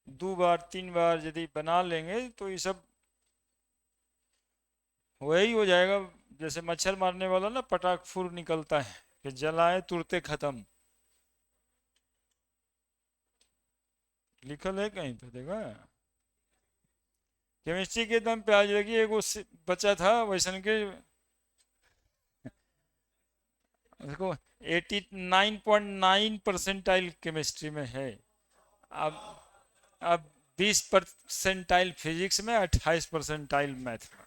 2 बार 3 बार यदि बना लेंगे तो ये सब वही हो जाएगा। जैसे मच्छर मारने वाला ना पटाख फुर निकलता है कि जलाए तुरते खत्म, लिखल है कहीं पे देखा। केमिस्ट्री के दम पे आज लगी एक बच्चा था वैसन के, उसको 89.9 परसेंटाइल केमिस्ट्री में है। अब अब 20 परसेंटाइल फिजिक्स में, 28 परसेंटाइल मैथ में,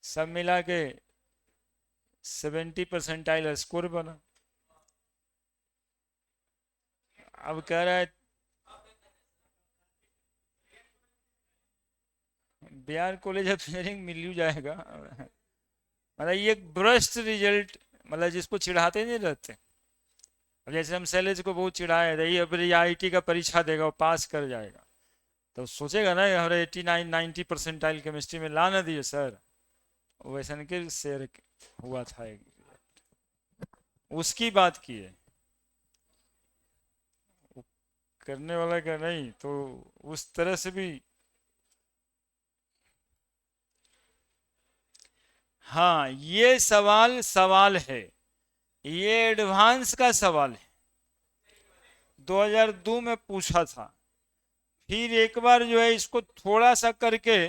सब मिला के 70 परसेंटाइल स्कोर बना। अब कह रहा है बिहार कॉलेज ऑफ इंजीनियरिंग मिल ही जाएगा। मतलब ये ब्रस्ट रिजल्ट, मतलब जिसको चिढ़ाते नहीं रहते। अब जैसे हम शैलेज को बहुत चिढ़ाए थे, ये अब आईआईटी का परीक्षा देगा वो पास कर जाएगा, तो सोचेगा ना हमारे 89-90 परसेंटाइल केमिस्ट्री में ला ना दिए सर। वैसन के शेर हुआ था एक, उसकी बात की है, करने वाला का नहीं, तो उस तरह से भी। हाँ ये सवाल सवाल है, ये एडवांस का सवाल है, 2002 में पूछा था। फिर एक बार जो है इसको थोड़ा सा करके,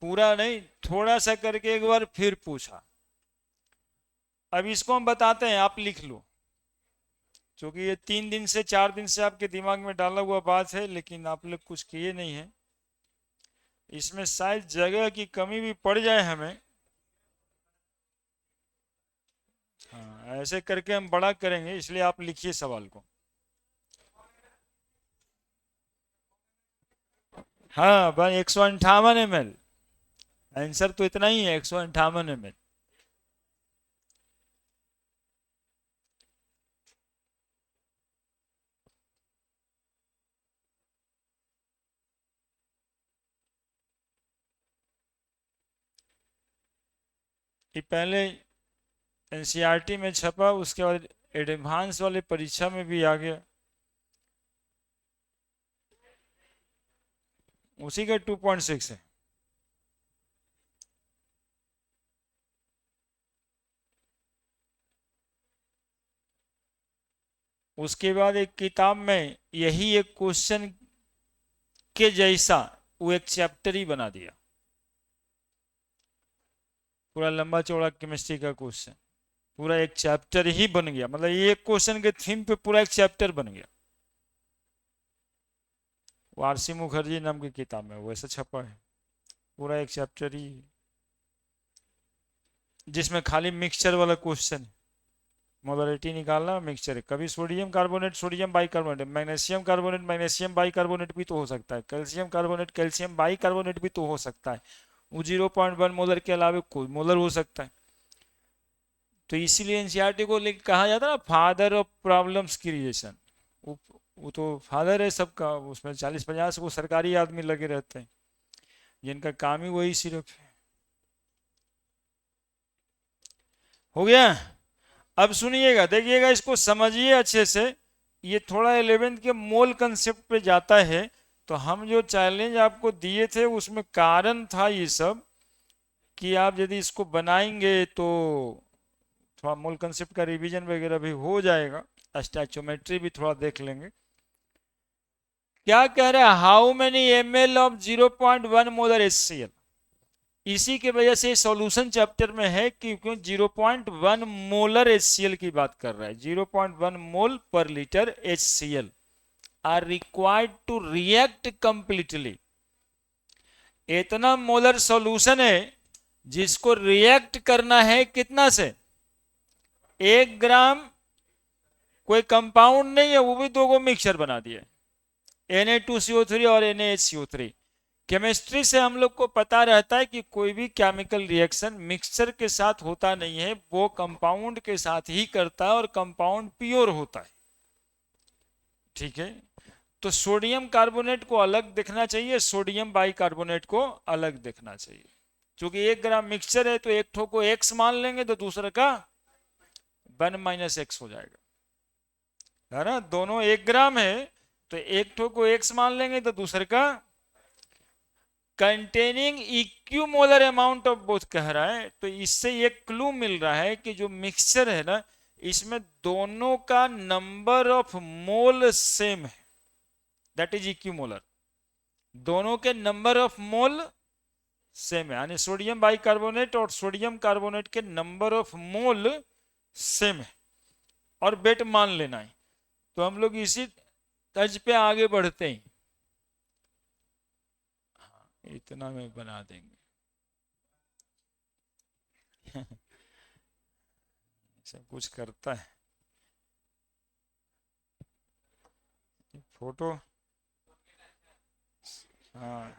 पूरा नहीं थोड़ा सा करके एक बार फिर पूछा। अब इसको हम बताते हैं, आप लिख लो, क्योंकि ये 3 दिन से 4 दिन से आपके दिमाग में डाला हुआ बात है, लेकिन आप लोग कुछ किए नहीं है। इसमें शायद जगह की कमी भी पड़ जाए हमें। हाँ ऐसे करके हम बड़ा करेंगे, इसलिए आप लिखिए सवाल को। हाँ भाई 158 ml, आंसर तो इतना ही है, 158 ml। ये पहले एनसीईआरटी में छपा, उसके बाद एडवांस वाले परीक्षा में भी आ गया, उसी का 2.6 है। उसके बाद एक किताब में यही एक क्वेश्चन के जैसा वो एक चैप्टर ही बना दिया, पूरा लंबा चौड़ा केमिस्ट्री का क्वेश्चन, पूरा एक चैप्टर ही बन गया। मतलब ये एक क्वेश्चन के थीम पे पूरा एक चैप्टर बन गया। वो आरसी मुखर्जी नाम की किताब में वैसा छपा है, पूरा एक चैप्टर ही, जिसमें खाली मिक्सचर वाला क्वेश्चन है। मोलरिटी निकालना, मिक्सचर, कभी sodium carbonate sodium bicarbonate, magnesium carbonate magnesium bicarbonate भी तो हो सकता है, कैल्शियम कार्बोनेट कैल्शियम बाइकार्बोनेट भी तो हो सकता है, वो 0.1 मोलर के अलावा कोई मोलर हो सकता है। तो इसीलिए एनसीईआरटी को कहा जाता है ना फादर ऑफ प्रॉब्लम्स क्रिएशन, वो तो फादर है सबका, उसमें 40-50 वो सरकारी आदमी लगे रहते हैं जिनका काम ही वही सिर्फ है। हो गया। अब सुनिएगा, देखिएगा, इसको समझिए अच्छे से। ये थोड़ा 11th के मोल कंसेप्ट पे जाता है। तो हम जो चैलेंज आपको दिए थे उसमें कारण था ये सब, कि आप यदि इसको बनाएंगे तो थोड़ा मोल कंसेप्ट का रिवीजन वगैरह भी हो जाएगा, स्टैचोमेट्री भी थोड़ा देख लेंगे। क्या कह रहे हैं, how many ml of 0.1 molar HCl। इसी की वजह से सॉल्यूशन चैप्टर में है कि क्यों 0.1 मोलर HCl की बात कर रहा है। 0.1 mole per litre HCl are required to react completely. इतना मोलर सॉल्यूशन है जिसको रिएक्ट करना है कितना से, 1 ग्राम। कोई कंपाउंड नहीं है, वो भी दो को मिक्सचर बना दिया, Na2CO3 और NaHCO3। केमिस्ट्री से हम लोग को पता रहता है कि कोई भी केमिकल रिएक्शन मिक्सचर के साथ होता नहीं है, वो कंपाउंड के साथ ही करता है और कंपाउंड प्योर होता है। ठीक है, तो सोडियम कार्बोनेट को अलग देखना चाहिए, सोडियम बाइकार्बोनेट को अलग देखना चाहिए। क्योंकि 1 ग्राम मिक्सचर है तो एक ठो को x मान लेंगे तो दूसरे का 1 - x हो जाएगा, है ना। दोनों 1 ग्राम है तो एक ठो को x मान लेंगे तो दूसरे का containing equimolar amount of both कह रहा है। तो इससे एक क्लू मिल रहा है कि जो मिक्सचर है ना, इसमें दोनों का नंबर ऑफ मोल सेम है, दैट इज इक्विमोलर। दोनों के नंबर ऑफ मोल सेम है, यानी सोडियम बाइकार्बोनेट और सोडियम कार्बोनेट के नंबर ऑफ मोल सेम है और बेट मान लेना है। तो हम लोग इसी तर्ज पे आगे बढ़ते हैं। इतना में बना देंगे। सब कुछ करता है। फोटो, हाँ,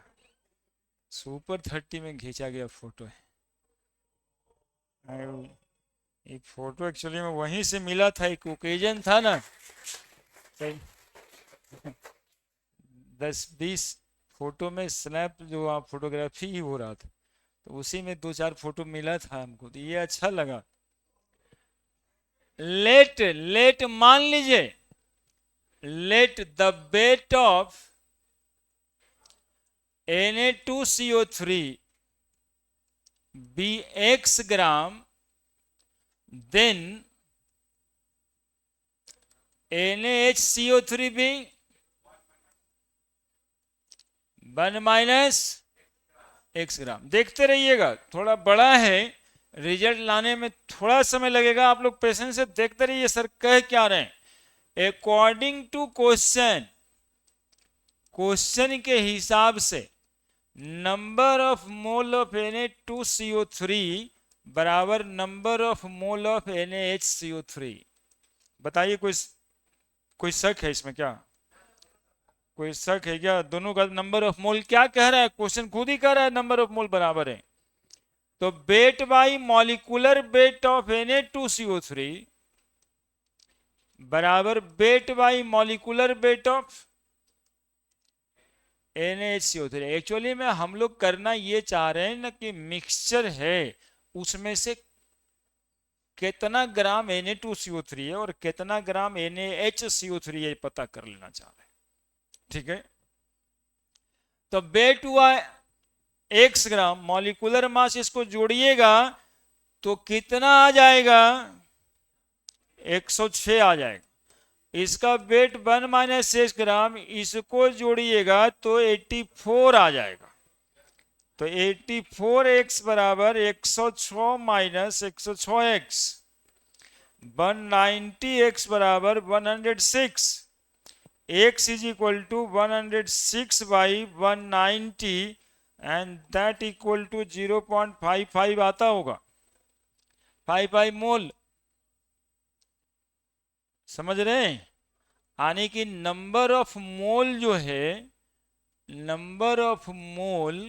सुपर 30 में खींचा गया फोटो है। एक फोटो एक्चुअली में वहीं से मिला था, एक ओकेजन था ना, 10-20 फोटो में स्नैप जो आप फोटोग्राफी ही हो रहा था, तो उसी में 2-4 फोटो मिला था हमको, तो ये अच्छा लगा। लेट लेट मान लीजिए, let the weight of Na2CO3 be x gram, then NaHCO3 be 1 - x ग्राम। देखते रहिएगा, थोड़ा बड़ा है, रिजल्ट लाने में थोड़ा समय लगेगा, आप लोग पेशेंस से देखते रहिए सर कह क्या रहे हैं। अकॉर्डिंग टू क्वेश्चन, क्वेश्चन के हिसाब से number of mole of Na2CO3 बराबर number of mole of NaHCO3। बताइए, कोई शक है इसमें क्या? कोई शक है क्या? दोनों का नंबर ऑफ मोल क्या कह रहा है, क्वेश्चन खुद ही कह रहा है नंबर ऑफ मोल बराबर है। तो weight by molecular weight of Na2CO3 बराबर weight by molecular weight of NaHCO3। Actually में हम लोग करना ये चाह रहे हैं ना कि मिक्सचर है उसमें से कितना ग्राम Na2CO3 है और कितना ग्राम NaHCO3 है पता कर लेना चाह रहे हैं। ठीक है, तो वेट हुआ x ग्राम, मॉलिक्यूलर मास इसको जोड़िएगा तो कितना आ जाएगा, 106 आ जाएगा। इसका वेट 1 - x ग्राम, इसको जोड़िएगा तो 84 आ जाएगा। तो 84x बराबर 106 - 106x, 190x बराबर 106, x is equal to 106 by 190 and that equal to 0.55 आता होगा, 55 मोल। समझ रहे हैं? यानी कि नंबर ऑफ मोल जो है, नंबर ऑफ मोल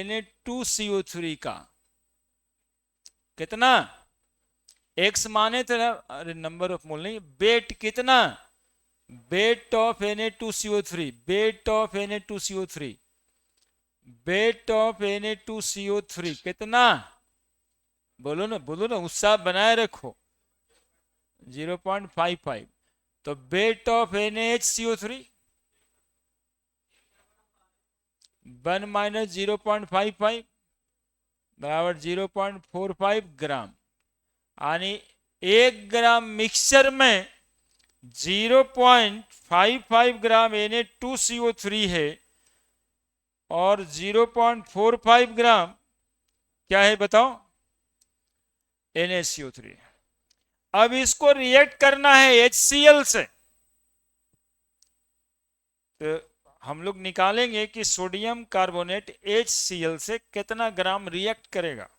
Na2CO3 का कितना, एक्स माने थे ना, अरे नंबर ऑफ मोल नहीं, वेट कितना, weight of Na2CO3, weight of Na2CO3, weight of Na2CO3 कितना, बोलो ना, उत्साह बनाए रखो। 0.55। तो वेट ऑफ NaHCO3 1 माइनस 0.55 बराबर 0.45 ग्राम। यानी 1 ग्राम मिक्सचर में 0.55 ग्राम Na2CO3 है और 0.45 ग्राम क्या है बताओ, NaCO3। अब इसको रिएक्ट करना है HCl से। तो हम लोग निकालेंगे कि सोडियम कार्बोनेट HCl से कितना ग्राम रिएक्ट करेगा।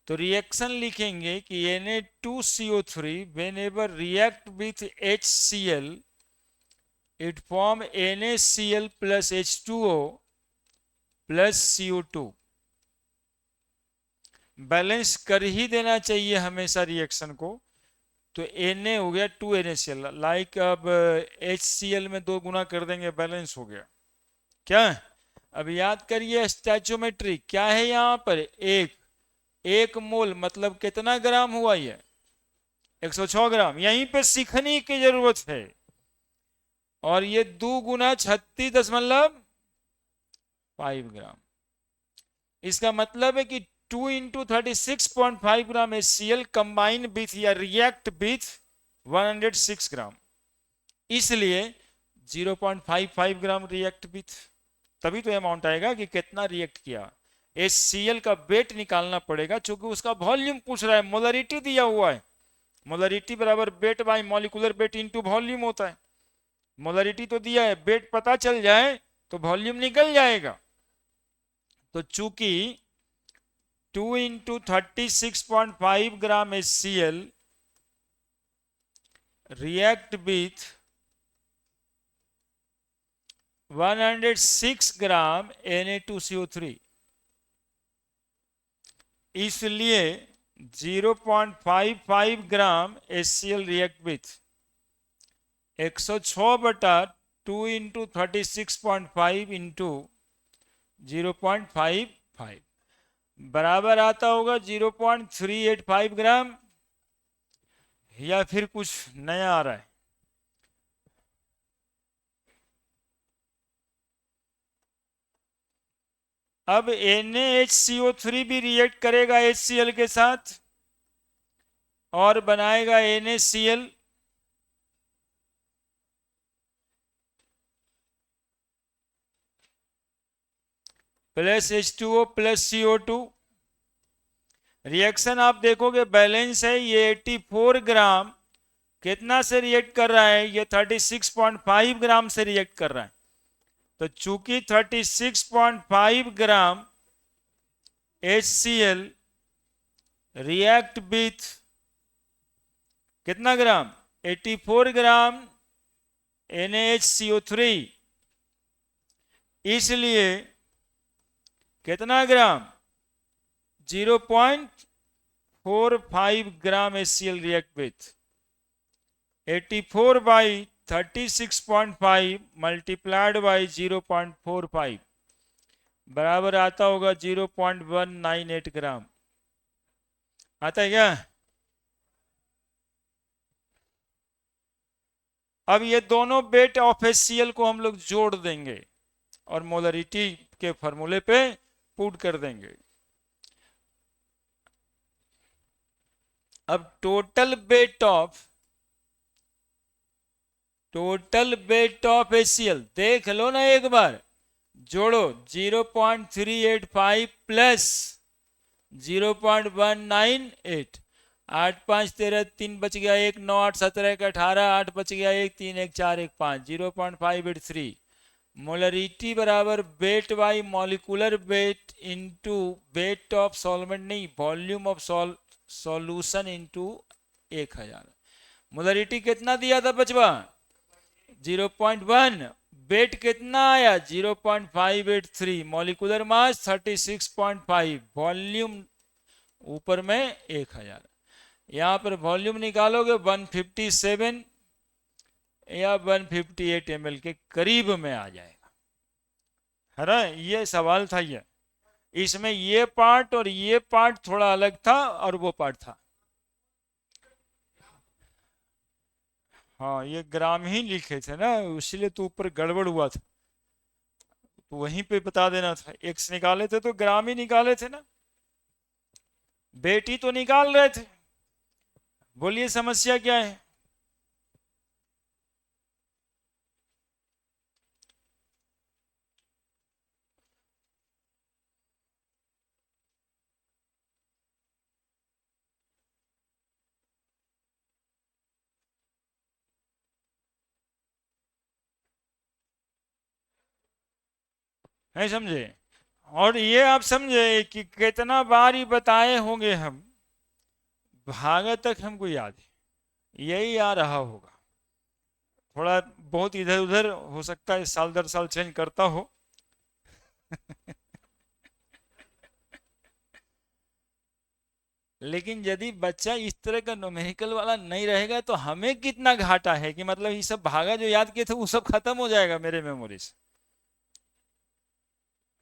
तो रिएक्शन लिखेंगे कि Na2CO3 whenever react with HCl it form NaCl plus H2O plus CO2। Balance कर ही देना चाहिए हमेशा रिएक्शन को। तो Na हो गया 2NaCl, लाइक अब HCl में 2 गुना कर देंगे, बैलेंस हो गया क्या। अब याद करिए स्टैचोमेट्री क्या है यहां पर, एक मोल मतलब कितना ग्राम हुआ ये, 106 ग्राम। यहीं पे सीखने की जरूरत है। और ये 2 गुना 36.5 ग्राम। इसका मतलब है कि 2 into 36.5 gram HCl combine with या रिएक्ट विथ 106 ग्राम, इसलिए 0.55 ग्राम रिएक्ट विथ। तभी तो अमाउंट आएगा कि कितना रिएक्ट किया। HCl का वेट निकालना पड़ेगा क्योंकि उसका वॉल्यूम पूछ रहा है, मोलरिटी दिया हुआ है। मोलरिटी बराबर weight by molecular weight into volume होता है। मोलरिटी तो दिया है, वेट पता चल जाए तो वॉल्यूम निकल जाएगा। तो चूंकि 2 into 36.5 gram HCl react with 106 gram Na2CO3, इसलिए 0.55 ग्राम HCl रिएक्ट विथ 106 बटा 2 इंटू 36.5 इंटू 0.55 बराबर आता होगा 0.385 ग्राम, या फिर कुछ नया आ रहा है। अब NaHCO3 भी रिएक्ट करेगा HCl के साथ और बनाएगा NaCl plus H2O plus CO2। Reaction आप देखोगे बैलेंस है, ये 84 ग्राम कितना से रिएक्ट कर रहा है, ये 36.5 ग्राम से रिएक्ट कर रहा है। तो चूंकि 36.5 ग्राम HCl रिएक्ट विथ कितना ग्राम, 84 ग्राम NaHCO3, इसलिए कितना ग्राम, 0.45 ग्राम HCl react with 84 by 36.5 multiplied by 0.45 बराबर आता होगा 0.198 ग्राम। आता है क्या। अब ये दोनों वेट ऑफ HCl को हम लोग जोड़ देंगे और मोलरिटी के फॉर्मूले पे पुट कर देंगे। अब टोटल वेट ऑफ HCl देख लो ना एक बार, जोड़ो 0.385 प्लस 0.198, 8 5 13 3 बच गया 1, 9 8 17 1 18, 8 बच गया 1 3 1 4 1 5, 0.583। मोलरिटी बराबर weight by molecular weight into weight of solvent नहीं, volume of solution into 1000। Molarity कितना दिया था बचवा, 0.1। वेट कितना आया 0.583, मॉलिक्यूलर मास 36.5, वॉल्यूम ऊपर में 1000। यहाँ पर वॉल्यूम निकालोगे 157 या 158 ml के करीब में आ जाएगा, है ना। ये सवाल था ये, इसमें ये पार्ट और ये पार्ट थोड़ा अलग था और वो पार्ट था। हाँ ये ग्राम ही लिखे थे ना, इसलिए तो ऊपर गड़बड़ हुआ था, तो वहीं पे बता देना था। एक्स निकाले थे तो ग्राम ही निकाले थे ना, बेटी तो निकाल रहे थे। बोलिए समस्या क्या है। है समझे। और ये आप समझे कि कितना बार ही बताए होंगे हम, भागा तक हमको याद है, यही आ रहा होगा। थोड़ा बहुत इधर उधर हो सकता है, साल दर साल चेंज करता हो। लेकिन यदि बच्चा इस तरह का न्यूमेरिकल वाला नहीं रहेगा तो हमें कितना घाटा है, कि मतलब ये सब भागा जो याद किए थे वो सब खत्म हो जाएगा मेरे मेमोरी से।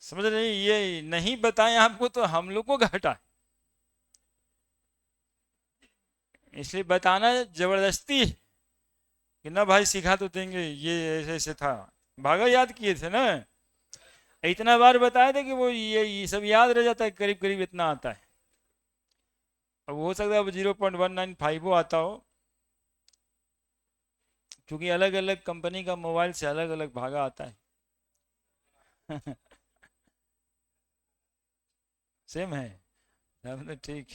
समझ रहे, ये नहीं बताएं आपको तो हम लोग को घाटा है, इसलिए बताना जबरदस्ती है कि ना भाई सिखा तो देंगे, ये ऐसे ऐसे था, भागा याद किए थे ना, इतना बार बताया था कि वो ये सब याद रह जाता है, करीब करीब इतना आता है। अब हो सकता है 0.195 आता हो, क्योंकि अलग अलग कंपनी का मोबाइल से अलग अलग भागा आता है। सेम है, तब तो ठीक,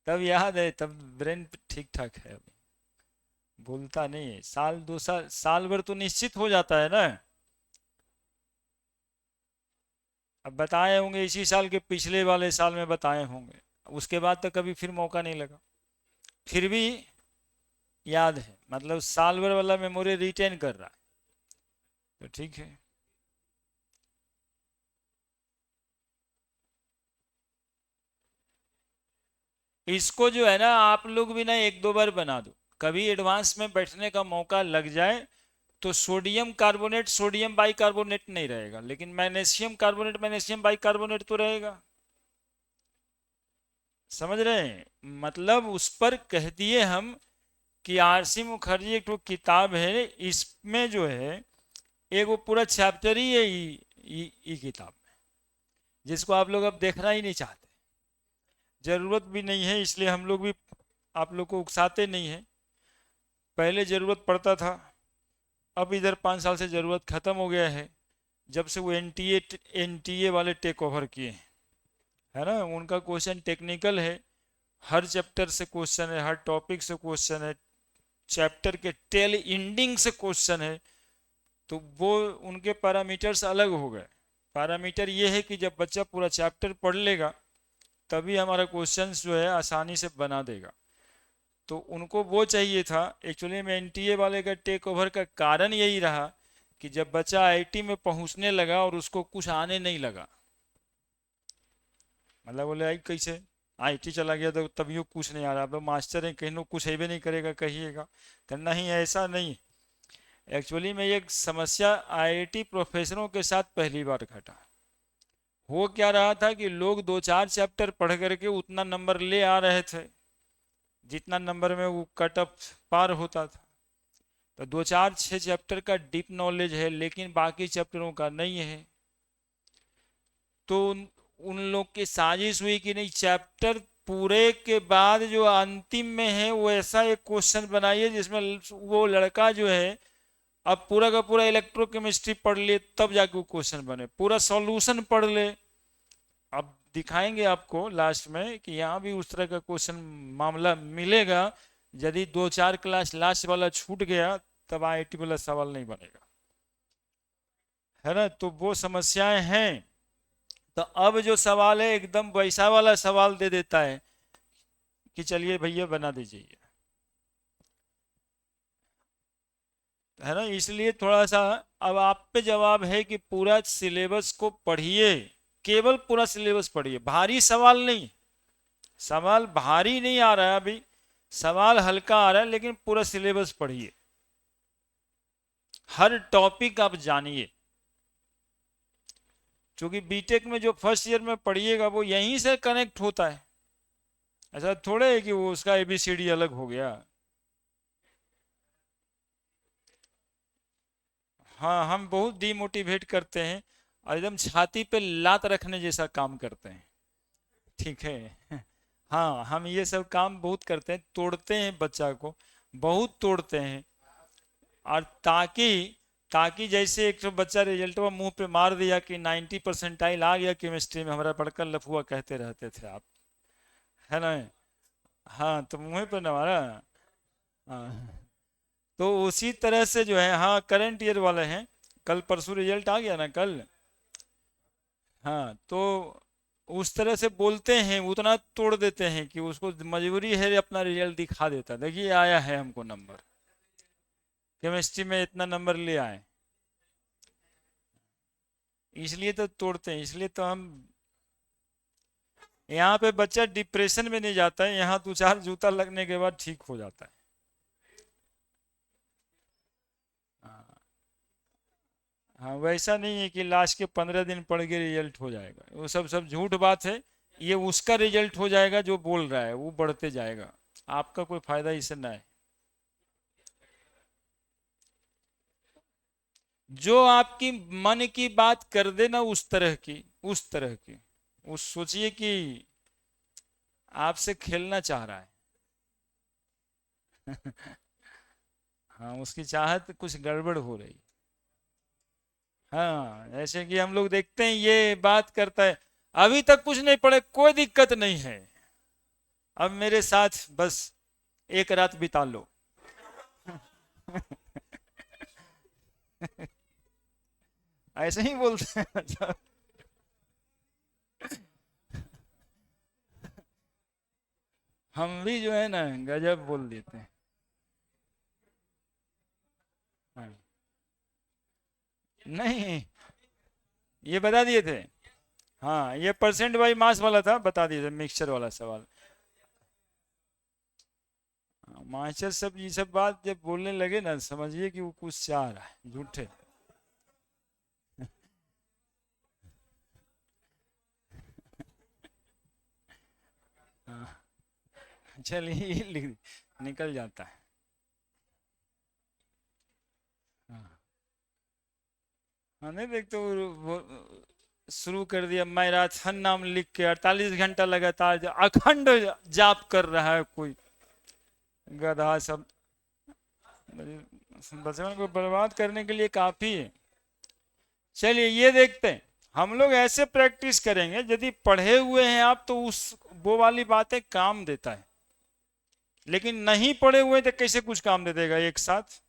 तब याद है, तब ब्रेन ठीक ठाक है, अभी भूलता नहीं है। साल 2 साल साल भर तो निश्चित हो जाता है ना। अब बताए होंगे इसी साल के पिछले वाले साल में बताए होंगे, उसके बाद तो कभी फिर मौका नहीं लगा, फिर भी याद है, मतलब साल भर वाला मेमोरी रिटेन कर रहा है, तो ठीक है। इसको जो है ना आप लोग भी ना 1-2 बार बना दो, कभी एडवांस में बैठने का मौका लग जाए तो सोडियम कार्बोनेट सोडियम बाइकार्बोनेट नहीं रहेगा, लेकिन मैग्नीशियम कार्बोनेट मैग्नीशियम बाइकार्बोनेट तो रहेगा। समझ रहे हैं, मतलब उस पर कह दिए हम कि आरसी मुखर्जी एक तो किताब है, इसमें जो है एक वो पूरा चैप्टर ही है ई किताब में, जिसको आप लोग अब देखना ही नहीं चाहते, जरूरत भी नहीं है, इसलिए हम लोग भी आप लोग को उकसाते नहीं है। पहले जरूरत पड़ता था, अब इधर 5 साल से जरूरत खत्म हो गया है, जब से वो एनटीए वाले टेक ओवर किए हैं, है ना। उनका क्वेश्चन टेक्निकल है, हर चैप्टर से क्वेश्चन है, हर टॉपिक से क्वेश्चन है, चैप्टर के टेल एंडिंग से क्वेश्चन है, तो वो उनके पैरामीटर्स अलग हो गए। पैरामीटर ये है कि जब बच्चा पूरा चैप्टर पढ़ लेगा तभी हमारा क्वेश्चन जो है आसानी से बना देगा, तो उनको वो चाहिए था। एक्चुअली में एनटीए वाले का टेक ओवर का कारण यही रहा कि जब बच्चा आईटी में पहुंचने लगा और उसको कुछ आने नहीं लगा, मतलब बोले आई कैसे आईटी चला गया तो तभी कुछ नहीं आ रहा, अब मास्टर है कहीं कुछ है भी नहीं करेगा कहिएगा, तो नहीं ऐसा नहीं। एक्चुअली में ये समस्या आईआईटी प्रोफेसरों के साथ पहली बार घटा। हो क्या रहा था कि लोग 2-4 चैप्टर पढ़ करके उतना नंबर ले आ रहे थे जितना नंबर में वो कट ऑफ पार होता था, तो 2-4-6 चैप्टर का डीप नॉलेज है लेकिन बाकी चैप्टरों का नहीं है, तो उन लोग की साजिश हुई कि नहीं चैप्टर पूरे के बाद जो अंतिम में है वो ऐसा एक क्वेश्चन बनाइए जिसमें वो लड़का जो है अब पूरा का पूरा इलेक्ट्रोकेमिस्ट्री पढ़ ले तब जाके वो क्वेश्चन बने, पूरा सॉल्यूशन पढ़ ले। अब दिखाएंगे आपको लास्ट में कि यहाँ भी उस तरह का क्वेश्चन मामला मिलेगा, यदि 2-4 क्लास लास्ट वाला छूट गया तब आईआईटी वाला सवाल नहीं बनेगा, है ना। तो वो समस्याएं हैं, तो अब जो सवाल है एकदम वैसा वाला सवाल दे देता है कि चलिए भैया बना दीजिए, है ना। इसलिए थोड़ा सा अब आप पे जवाब है कि पूरा सिलेबस को पढ़िए, केवल पूरा सिलेबस पढ़िए, भारी सवाल नहीं, सवाल भारी नहीं आ रहा है अभी, सवाल हल्का आ रहा है लेकिन पूरा सिलेबस पढ़िए, हर टॉपिक आप जानिए, क्योंकि बीटेक में जो फर्स्ट ईयर में पढ़िएगा वो यहीं से कनेक्ट होता है। ऐसा थोड़े है कि वो उसका एबीसीडी अलग हो गया। हाँ, हम बहुत डिमोटिवेट करते हैं और एकदम छाती पे लात रखने जैसा काम करते हैं, ठीक है। हाँ, हम ये सब काम बहुत करते हैं, तोड़ते हैं बच्चा को, बहुत तोड़ते हैं। और ताकि ताकि जैसे एक तो बच्चा रिजल्ट में मुंह पे मार दिया कि 90 परसेंटाइल आ गया केमिस्ट्री में, हमारा पढ़कर लफुआ कहते रहते थे आप, है ना। हाँ, तो मुंह पे न मारा। हाँ, तो उसी तरह से जो है, हाँ करंट ईयर वाले हैं, कल परसों रिजल्ट आ गया ना कल। हाँ, तो उस तरह से बोलते हैं, उतना तोड़ देते हैं कि उसको मजबूरी है अपना रिजल्ट दिखा देता, देखिए आया है हमको नंबर, केमिस्ट्री में इतना नंबर ले आए। इसलिए तो तोड़ते हैं, इसलिए तो हम यहाँ पे बच्चा डिप्रेशन में नहीं जाता है, यहाँ दो चार जूता लगने के बाद ठीक हो जाता है। हाँ, हाँ, वैसा नहीं है कि लास्ट के 15 दिन पढ़ के रिजल्ट हो जाएगा, वो सब सब झूठ बात है। ये उसका रिजल्ट हो जाएगा जो बोल रहा है, वो बढ़ते जाएगा, आपका कोई फायदा इससे ना है। जो आपकी मन की बात कर दे ना, उस तरह की उस सोचिए कि आपसे खेलना चाह रहा है। हाँ, उसकी चाहत कुछ गड़बड़ हो रही। हाँ, जैसे कि हम लोग देखते हैं ये बात करता है, अभी तक कुछ नहीं पढ़े, कोई दिक्कत नहीं है, अब मेरे साथ बस एक रात बिता लो। ऐसे ही बोलते हैं मतलब। हम भी जो है ना गजब बोल देते हैं। हाँ। नहीं, ये बता दिए थे। हाँ, ये परसेंट बाई मास वाला था, बता दिए थे, मिक्सचर वाला सवाल। हाँ, मास्टर सब ये सब बात जब बोलने लगे ना, समझिए कि वो कुछ चाह रहा है, झूठे। हाँ, चलिए ये लिख, निकल जाता है। हाँ, हाँ, नहीं देखते वो शुरू कर दिया, मैराथन नाम लिख के 48 घंटा लगातार अखंड जाप कर रहा है कोई, गधा सब। बचपन को बर्बाद करने के लिए काफी है। चलिए ये देखते हैं, हम लोग ऐसे प्रैक्टिस करेंगे, यदि पढ़े हुए हैं आप तो उस वो वाली बातें काम देता है, लेकिन नहीं पढ़े हुए तो कैसे कुछ काम दे देगा एक साथ,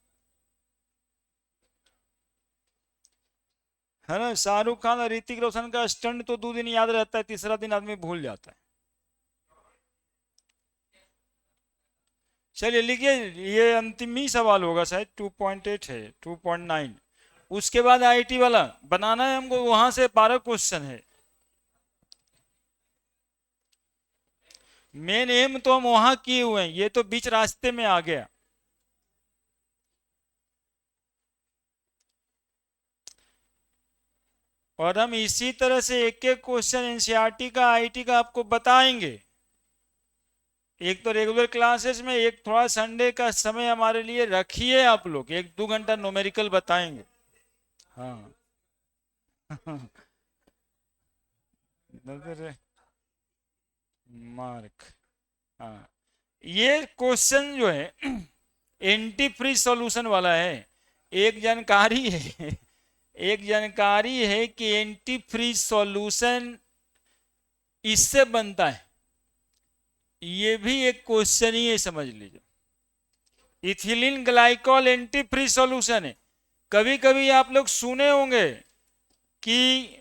है ना। शाहरुख खान और ऋतिक रोशन का स्टंट तो 2 दिन याद रहता है, तीसरा दिन आदमी भूल जाता है। चलिए लिखिए, ये अंतिम ही सवाल होगा शायद, 2.8 है, 2.9। उसके बाद आईटी वाला बनाना है हमको, वहां से 12 क्वेश्चन है। मेन एम तो हम वहां किए हुए हैं, ये तो बीच रास्ते में आ गया। और हम इसी तरह से एक एक क्वेश्चन एनसीईआरटी का, आईटी का आपको बताएंगे, एक तो रेगुलर क्लासेस में, एक थोड़ा संडे का समय हमारे लिए रखिए आप लोग, 1-2 घंटा न्यूमेरिकल बताएंगे। हाँ। नजर मार्क। हाँ, ये क्वेश्चन जो है एंटी फ्री सॉल्यूशन वाला है। एक जानकारी है, एक जानकारी है कि एंटी फ्री सॉल्यूशन इससे बनता है, ये भी एक क्वेश्चन ही है, समझ लीजिए। Ethylene glycol anti free solution है। कभी कभी आप लोग सुने होंगे कि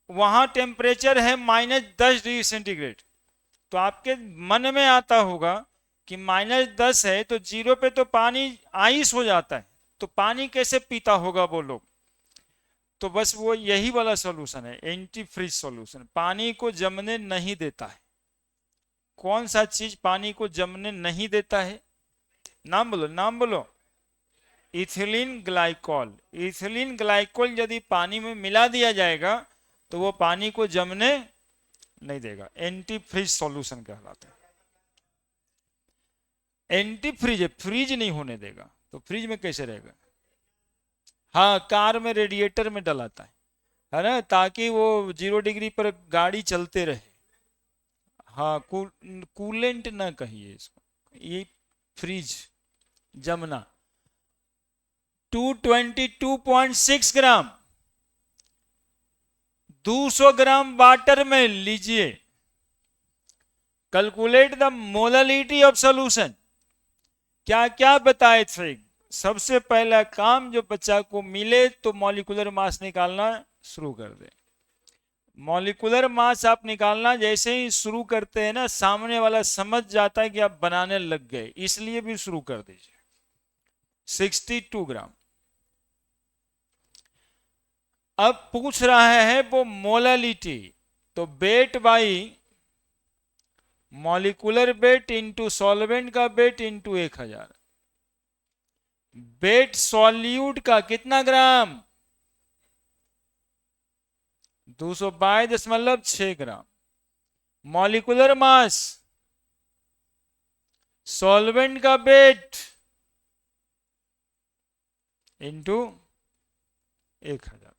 वहां टेम्परेचर है -10 डिग्री सेंटीग्रेड, तो आपके मन में आता होगा कि -10 है तो 0 पे तो पानी आइस हो जाता है, तो पानी कैसे पीता होगा वो लोग। तो बस वो यही वाला सॉल्यूशन है, एंटी फ्रीज सॉल्यूशन, पानी को जमने नहीं देता है। कौन सा चीज पानी को जमने नहीं देता है? नाम बोलो, नाम बोलो। Ethylene glycol. इथिलीन ग्लाइकॉल यदि पानी में मिला दिया जाएगा तो वो पानी को जमने नहीं देगा, एंटी फ्रीज सॉल्यूशन कहलाता है। एंटी फ्रीज है, फ्रीज नहीं होने देगा, तो फ्रीज में कैसे रहेगा? हाँ, कार में रेडिएटर में डलाता है ना, ताकि वो 0 डिग्री पर गाड़ी चलते रहे। हाँ, कूलेंट ना कहिए इसको, ये फ्रीज, जमना। 222.6 ग्राम, 200 ग्राम वाटर में लीजिए, calculate the molarity of solution. क्या क्या बताए थे? सबसे पहला काम जो बच्चा को मिले तो मॉलिक्यूलर मास निकालना शुरू कर दे। मॉलिक्यूलर मास आप निकालना जैसे ही शुरू करते हैं ना, सामने वाला समझ जाता है कि आप बनाने लग गए, इसलिए भी शुरू कर दीजिए। 62 ग्राम। अब पूछ रहा है वो मोलरिटी, तो weight by molecular weight into solvent का वेट इंटू 1000। वेट सॉल्यूट का कितना gram? 222.6 gram. Molecular mass, solvent का वेट इंटू 1000।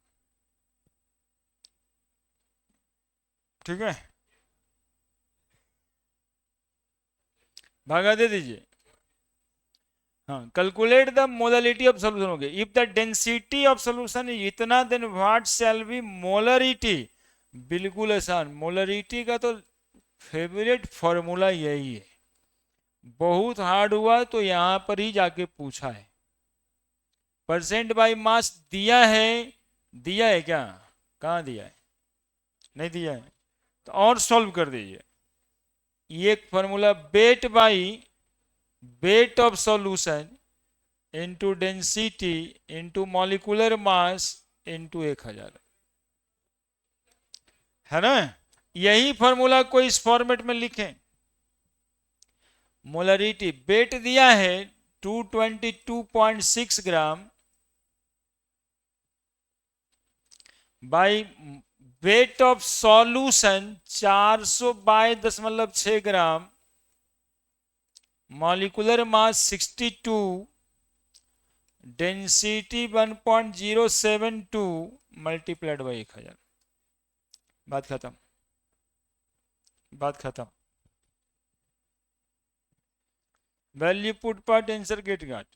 ठीक है, भागा दे दीजिए। हाँ, calculate the molarity of solution हो गया। If the density of solution is इतना, then what shall be molarity. बिल्कुल आसान, मोलरिटी का तो फेवरेट फॉर्मूला यही है। बहुत हार्ड हुआ तो यहां पर ही जाके पूछा है। परसेंट बाई मास दिया है, दिया है क्या? कहाँ दिया है? नहीं दिया है, तो और सॉल्व कर दीजिए। ये formula, weight by weight of solution into density into molecular mass into 1000, है ना? यही फॉर्मूला को इस फॉर्मेट में लिखें। मोलरिटी, वेट दिया है 222.6 gram by weight of solution 422.6 gram, molecular mass 62, density 1.072 multiplied by 1000। बात खत्म, बात खत्म। Value put part answer get got.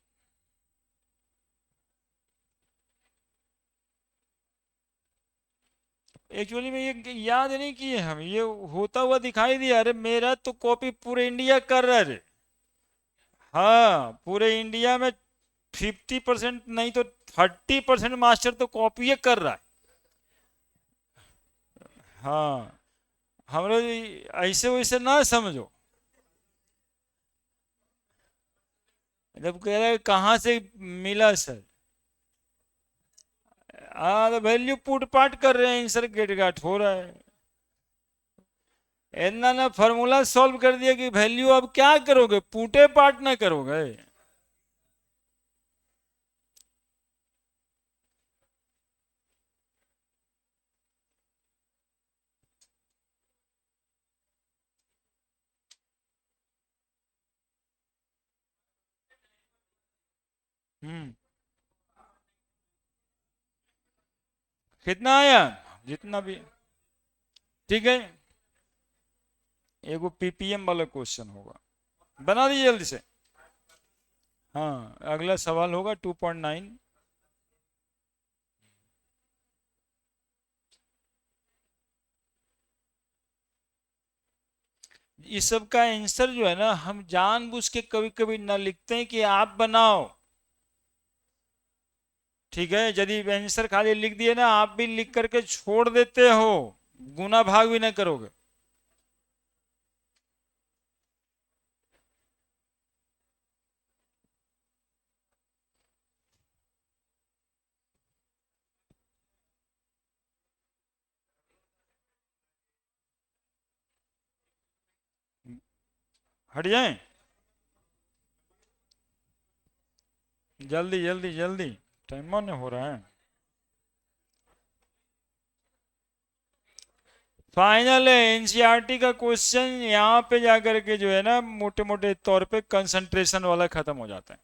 Actually में ये याद नहीं किए हम, ये होता हुआ दिखाई दिया। अरे मेरा तो कॉपी पूरे इंडिया कर रहा है। हाँ, पूरे इंडिया में 50% नहीं तो 30% मास्टर तो कॉपी कर रहा है। हाँ, हम लोग ऐसे वैसे ना समझो। जब कह रहे कहाँ से मिला सर, हाँ तो वैल्यू पुट पार्ट कर रहे हैं, आंसर गेट गाट हो रहा है। इतना ना फॉर्मूला सॉल्व कर दिया कि वैल्यू अब क्या करोगे, पुटे पार्ट ना करोगे। हम्म, कितना आया? जितना भी। ठीक है, एगो पीपीएम वाला क्वेश्चन होगा, बना दीजिए जल्दी से। हाँ, अगला सवाल होगा 2.9। इस सब का आंसर जो है ना, हम जानबूझ के कभी कभी ना लिखते हैं कि आप बनाओ। ठीक है, यदि आंसर खाली लिख दिए ना, आप भी लिख करके छोड़ देते हो, गुना भाग भी ना करोगे। हट जाएं, जल्दी जल्दी जल्दी, टाइम ऑन हो रहा है। फाइनल है एनसीईआरटी का क्वेश्चन, यहाँ पे जाकर के जो है ना मोटे मोटे तौर पे कंसंट्रेशन वाला खत्म हो जाता है।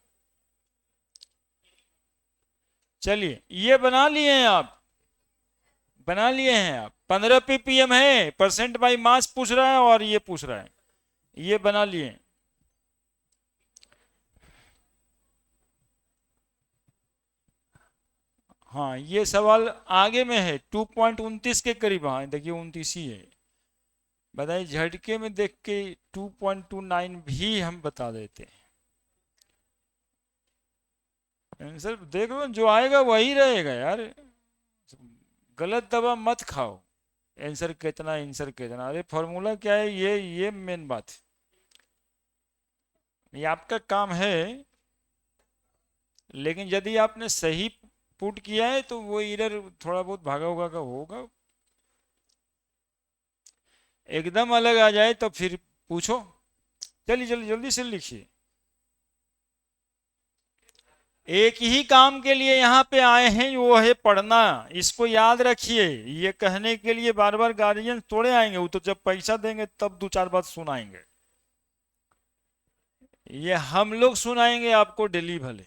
चलिए ये बना लिए हैं आप, बना लिए हैं आप, 15 ppm है, परसेंट बाई मास पूछ रहा है और ये पूछ रहा है, ये बना लिए। हाँ ये सवाल आगे में है, 2.29 के करीब, हाँ देखिए 29 ही है। बताइए झटके में देख के 2.29 भी हम बता देते हैं। आंसर देख लो, जो आएगा वही रहेगा यार, गलत दवा मत खाओ। आंसर कितना, आंसर कितना, अरे फॉर्मूला क्या है, ये मेन बात है। ये आपका काम है, लेकिन यदि आपने सही पुट किया है तो वो इधर थोड़ा बहुत भागा होगा का होगा, एकदम अलग आ जाए तो फिर पूछो। चलिए जल्दी जल्दी से लिखिए। एक ही काम के लिए यहाँ पे आए हैं, वो है पढ़ना, इसको याद रखिए। ये कहने के लिए बार बार गार्जियन थोड़े आएंगे, वो तो जब पैसा देंगे तब दो चार बात सुनाएंगे। ये हम लोग सुनाएंगे आपको डेली भले,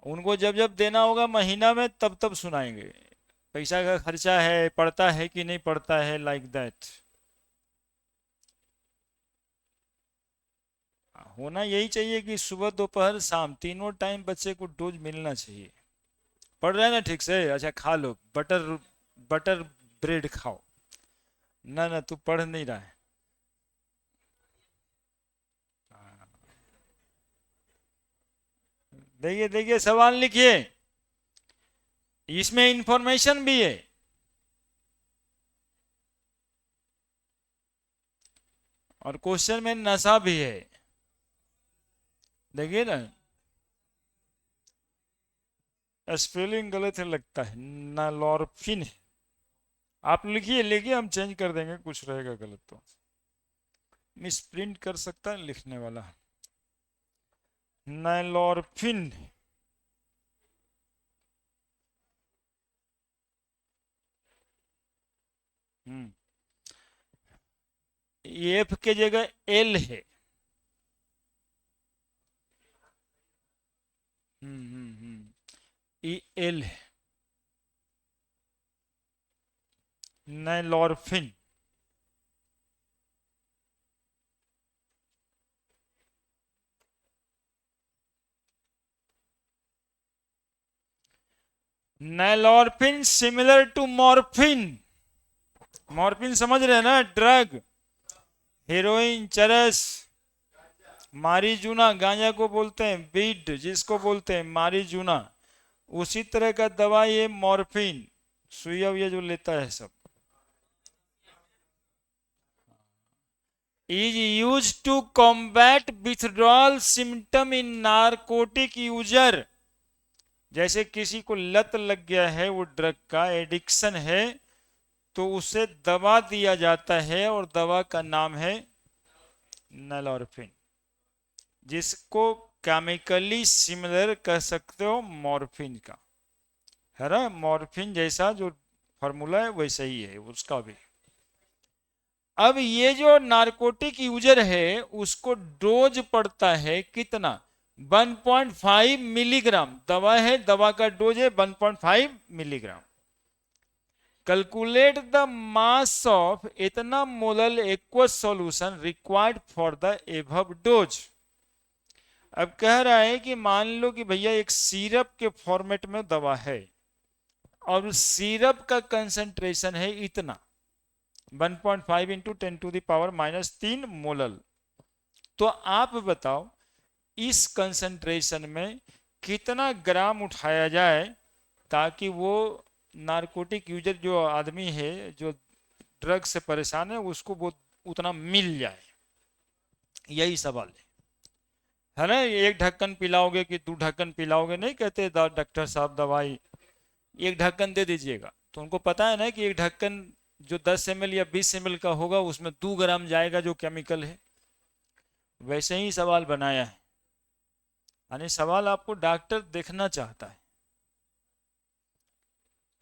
उनको जब जब देना होगा महीना में तब तब सुनाएंगे। पैसा का खर्चा है, पड़ता है कि नहीं पड़ता है, लाइक दैट। होना यही चाहिए कि सुबह दोपहर शाम तीनों टाइम बच्चे को डोज मिलना चाहिए। पढ़ रहे हैं ना ठीक से, अच्छा खा लो बटर, बटर ब्रेड खाओ। ना ना तू पढ़ नहीं रहा है। देखिए देखिए सवाल लिखिए, इसमें इंफॉर्मेशन भी है और क्वेश्चन में नशा भी है। देखिए ना, स्पेलिंग गलत है लगता है, नालोरफिन है। आप लिखिए लिखिए, हम चेंज कर देंगे, कुछ रहेगा गलत तो मिस प्रिंट कर सकता है लिखने वाला। नालोरफिन। हम्म, एफ के जगह एल है। ई एल है, नालोरफिन। नालोरफिन सिमिलर टू मॉर्फिन। मॉर्फिन समझ रहे हैं ना, ड्रग, हेरोइन, चरस, मारीजूना, गांजा को बोलते हैं, बीड जिसको बोलते हैं मारीजूना, उसी तरह का दवा ये मॉर्फिन, सुइया ये जो लेता है सब। Is use to combat withdrawal symptom in narcotic user. जैसे किसी को लत लग गया है, वो ड्रग का एडिक्शन है, तो उसे दवा दिया जाता है और दवा का नाम है नलोरफिन, जिसको केमिकली सिमिलर कह सकते हो मॉर्फिन का, है ना। मॉर्फिन जैसा जो फॉर्मूला है वैसा ही है उसका भी। अब ये जो नारकोटिक यूजर है उसको डोज पड़ता है कितना, 1.5 मिलीग्राम दवा है, दवा का डोज है 1.5 milligram. Calculate the mass of इतना molal aqueous solution required for the above dose. अब कह रहा है कि मान लो कि भैया एक सिरप के फॉर्मेट में दवा है और सिरप का कंसंट्रेशन है इतना, 1.5 इंटू 10⁻³ मोलल। तो आप बताओ इस कंसंट्रेशन में कितना ग्राम उठाया जाए ताकि वो नारकोटिक यूजर जो आदमी है, जो ड्रग से परेशान है, उसको वो उतना मिल जाए। यही सवाल है ना। एक ढक्कन पिलाओगे कि 2 ढक्कन पिलाओगे, नहीं कहते डॉक्टर साहब दवाई, एक ढक्कन दे दीजिएगा, तो उनको पता है ना कि एक ढक्कन जो 10 ml या 20 ml का होगा उसमें 2 ग्राम जाएगा जो केमिकल है। वैसे ही सवाल बनाया है, यानी सवाल आपको डॉक्टर देखना चाहता है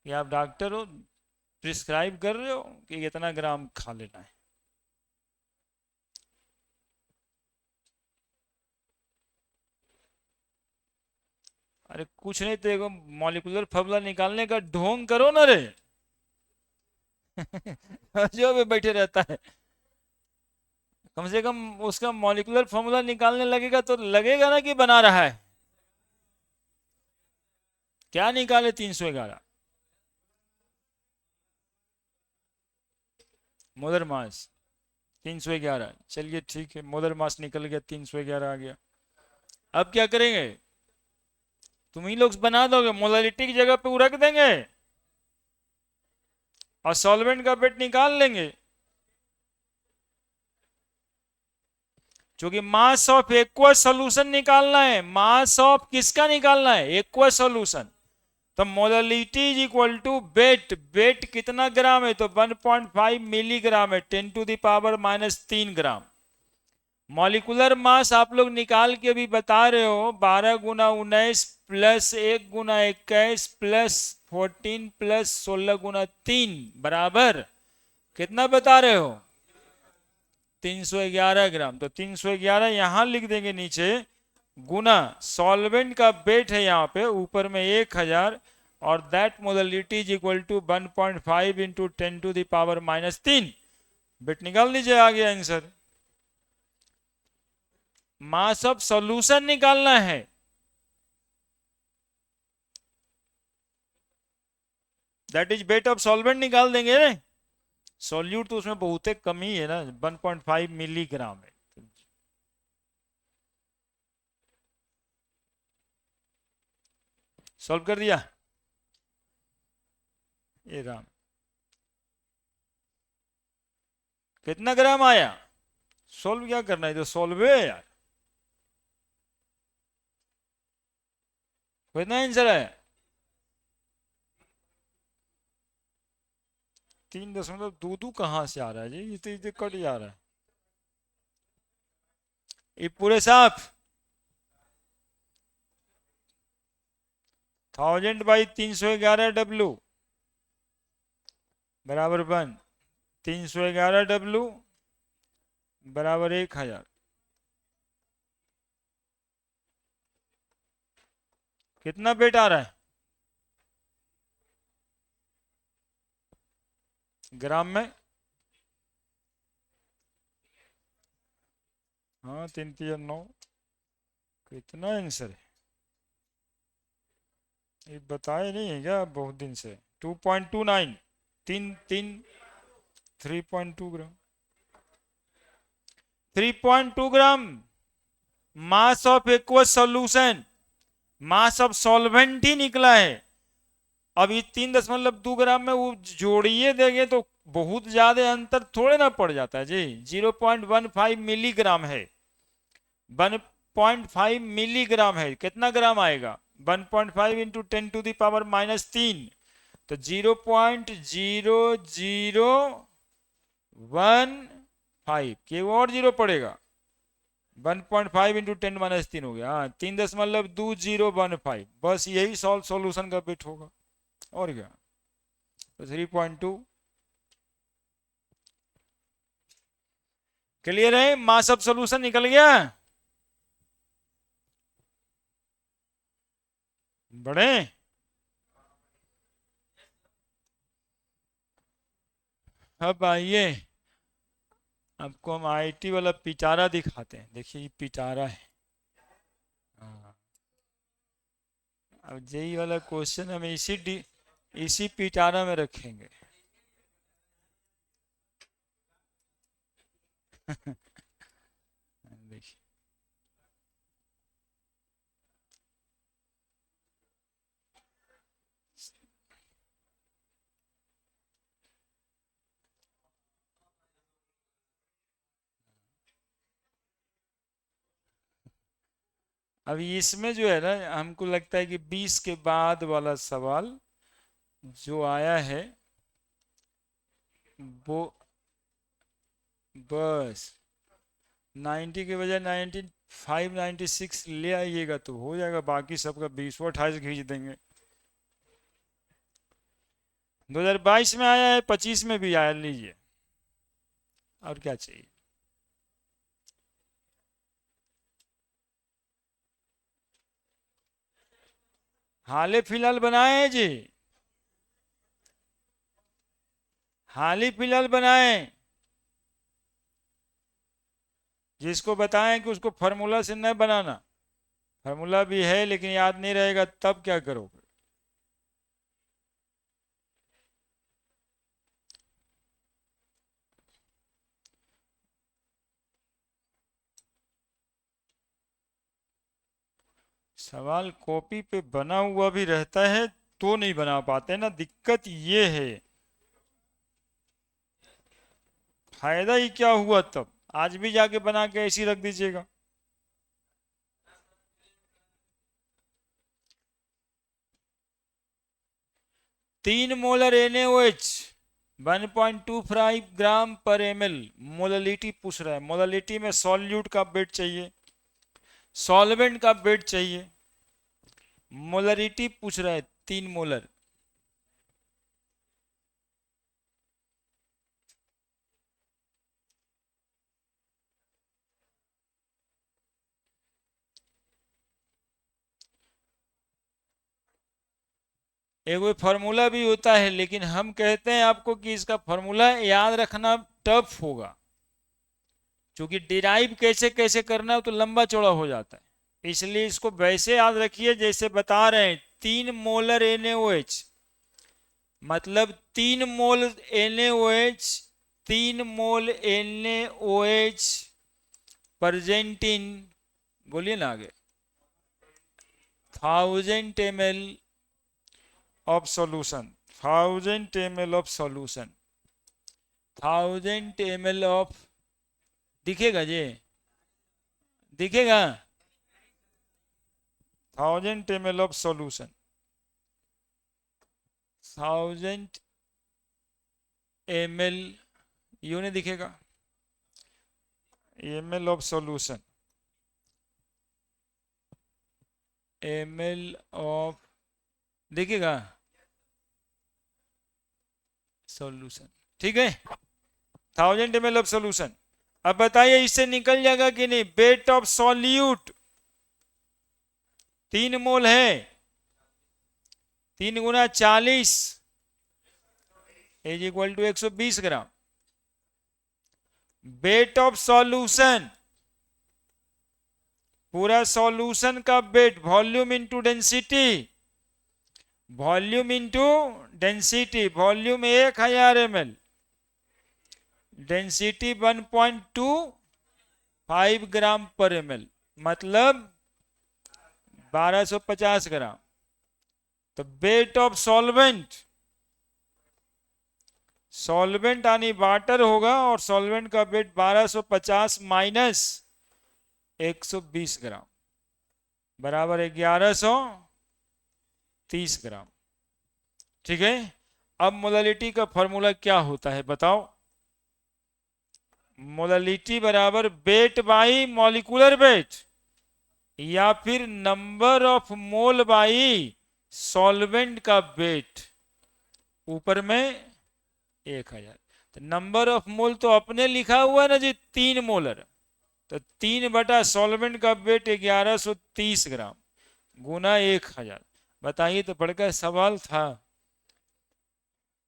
कि आप डॉक्टर हो, प्रिस्क्राइब कर रहे हो कि इतना ग्राम खा लेना है। अरे कुछ नहीं तो एगो मॉलिक्यूलर फॉर्मूला निकालने का ढोंग करो ना रे। जो भी बैठे रहता है, कम से कम उसका मॉलिक्यूलर फॉर्मूला निकालने लगेगा तो लगेगा ना कि बना रहा है। क्या निकाले 311? मोलर मास 311, चलिए ठीक है, मोलर मास निकल गया, 311 आ गया। अब क्या करेंगे? तुम ही लोग बना दोगे, मोलारिटी की जगह पे वो रख देंगे और सॉल्वेंट का वेट निकाल लेंगे। क्योंकि मास ऑफ एक्वस सॉल्यूशन निकालना है। मास ऑफ किसका निकालना है? Aqueous solution. तो molality is equal to weight. Weight कितना ग्राम है? तो 1.5 मिलीग्राम है, 10⁻³ मॉलिकुलर मास आप लोग निकाल के भी बता रहे हो 12 × 19 प्लस 1 × 21 प्लस 14 प्लस 16 × 3 बराबर कितना बता रहे हो? 311 ग्राम। तो 311 यहां लिख देंगे नीचे, गुना सॉल्वेंट का वेट है यहाँ पे ऊपर में 1000, और that molality is equal to 1.5 into 10⁻³ weight निकाल लीजिए, आ गया आंसर। मास ऑफ सॉल्यूशन निकालना है। That is wait of solvent निकाल देंगे ना। सॉल्यूट तो उसमें बहुत कम ही है ना, 1.5 मिलीग्राम है। सॉल्व कर दिया ये राम। कितना ग्राम आया? सॉल्व क्या करना है, तो सॉल्व है यार। कितना आंसर है? 3.22 कहां से आ रहा है जी? ये तो कट जा रहा है ये पूरे साफ। 1000/311 W बराबर 1। 311 W बराबर 1000। कितना वेट आ रहा है ग्राम में? हाँ, 3×3 = 9। कितना आंसर है ये बताए नहीं है क्या बहुत दिन से? 2.29। तीन तीन 3.2 gram. 3.2 gram mass of aqueous solution, mass of solvent ही निकला है। अब ये 3.2 ग्राम में वो जोड़िए देंगे तो बहुत ज्यादा अंतर थोड़े ना पड़ जाता है जी। 0.15 मिलीग्राम है, 1.5 मिलीग्राम है, कितना ग्राम आएगा? 1.5 इंटू 10⁻³ तो 0.0015 के और जीरो पड़ेगा। 1.5 इंटू 10⁻³ हो गया। हाँ, 3.2015, बस यही सॉल्यूशन का बिट होगा और क्या। तो 3.2 क्लियर है? मास ऑफ सॉल्यूशन निकल गया। बड़े अब आइए, आपको हम आईटी वाला पिटारा दिखाते हैं। देखिए ये पिटारा है। हाँ, अब जेई वाला क्वेश्चन हम इसी पिटारा में रखेंगे। देखिए अभी इसमें जो है ना, हमको लगता है कि 20 के बाद वाला सवाल जो आया है वो बस 90 के बजाय 9596 ले आइएगा तो हो जाएगा, बाकी सबका 2028 खींच देंगे। 2022 में आया है, 25 में भी आया, लीजिए और क्या चाहिए। हाल फिलहाल बनाए हैं जी, हाल ही फिलहाल बनाए। जिसको बताएं कि उसको फार्मूला से न बनाना, फार्मूला भी है लेकिन याद नहीं रहेगा, तब क्या करोगे। सवाल कॉपी पे बना हुआ भी रहता है तो नहीं बना पाते ना, दिक्कत ये है। फायदा ही क्या हुआ तब, आज भी जाके बना के ऐसी रख दीजिएगा। तीन molar NaOH 1.25 gram per ml, molality पूछ रहा है। मोललिटी में सॉल्यूट का वेट चाहिए, सॉल्वेंट का वेट चाहिए, मोलरिटी पूछ रहा है 3 मोलर। एगो फार्मूला भी होता है, लेकिन हम कहते हैं आपको कि इसका फार्मूला याद रखना टफ होगा, क्योंकि डिराइव कैसे कैसे करना है तो लंबा चौड़ा हो जाता है। इसलिए इसको वैसे याद रखिए जैसे बता रहे हैं, 3 मोलर NaOH मतलब 3 मोल NaOH, 3 mole NaOH present in, बोलिए ना आगे, 1000 ml of solution, 1000 ml of solution, 1000 ml of, दिखेगा जी, दिखेगा 1000 ml ऑफ सॉल्यूशन, 1000 ml, यूं नहीं दिखेगा, ml of solution, ml of, दिखेगा सॉल्यूशन, ठीक है, 1000 ml ऑफ सॉल्यूशन। अब बताइए इससे निकल जाएगा कि नहीं, वेट ऑफ सॉल्यूट 3 मोल है, 3 गुना 40 is equal to 120 gram. Weight of solution, पूरा सॉल्यूशन का weight, volume into density, volume into density, volume 1000 ml, density 1.25 gram per ml, मतलब 1250 ग्राम। तो वेट ऑफ सॉल्वेंट, सॉल्वेंट यानी वाटर होगा, और solvent का वेट 1250 माइनस 120 ग्राम बराबर 1130 ग्राम, ठीक है। अब मोलालिटी का फॉर्मूला क्या होता है बताओ। मोलालिटी बराबर वेट बाई मॉलिक्यूलर वेट, या फिर number of mole by solvent का वेट, ऊपर में 1000। तो नंबर ऑफ मोल तो अपने लिखा हुआ है ना जी, 3 मोलर, तो 3 बटा सॉल्वेंट का वेट 1130 ग्राम गुना 1000। बताइए, तो बड़का सवाल था।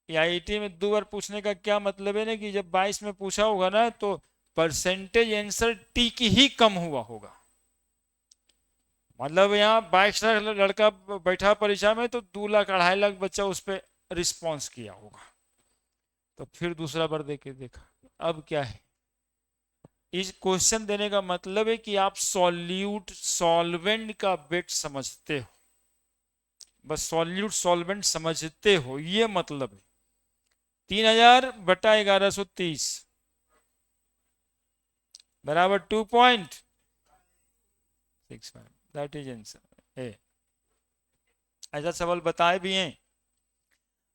आईआईटी में 2 बार पूछने का क्या मतलब है ना, कि जब 22 में पूछा होगा ना तो परसेंटेज आंसर टी की ही कम हुआ होगा। मतलब यहाँ 22 लाख लड़का बैठा परीक्षा में, तो 2 लाख 2.5 लाख बच्चा उस पर रिस्पॉन्स किया होगा। तो फिर दूसरा बार देके देखा, अब क्या है, इस क्वेश्चन देने का मतलब है कि आप सॉल्यूट सॉल्वेंट का वेट समझते हो, बस सॉल्यूट सॉल्वेंट समझते हो, ये मतलब है। 3000 बटा 1130 बराबर 2.65, दैट इज आंसर ए। ऐसा सवाल बताए भी हैं,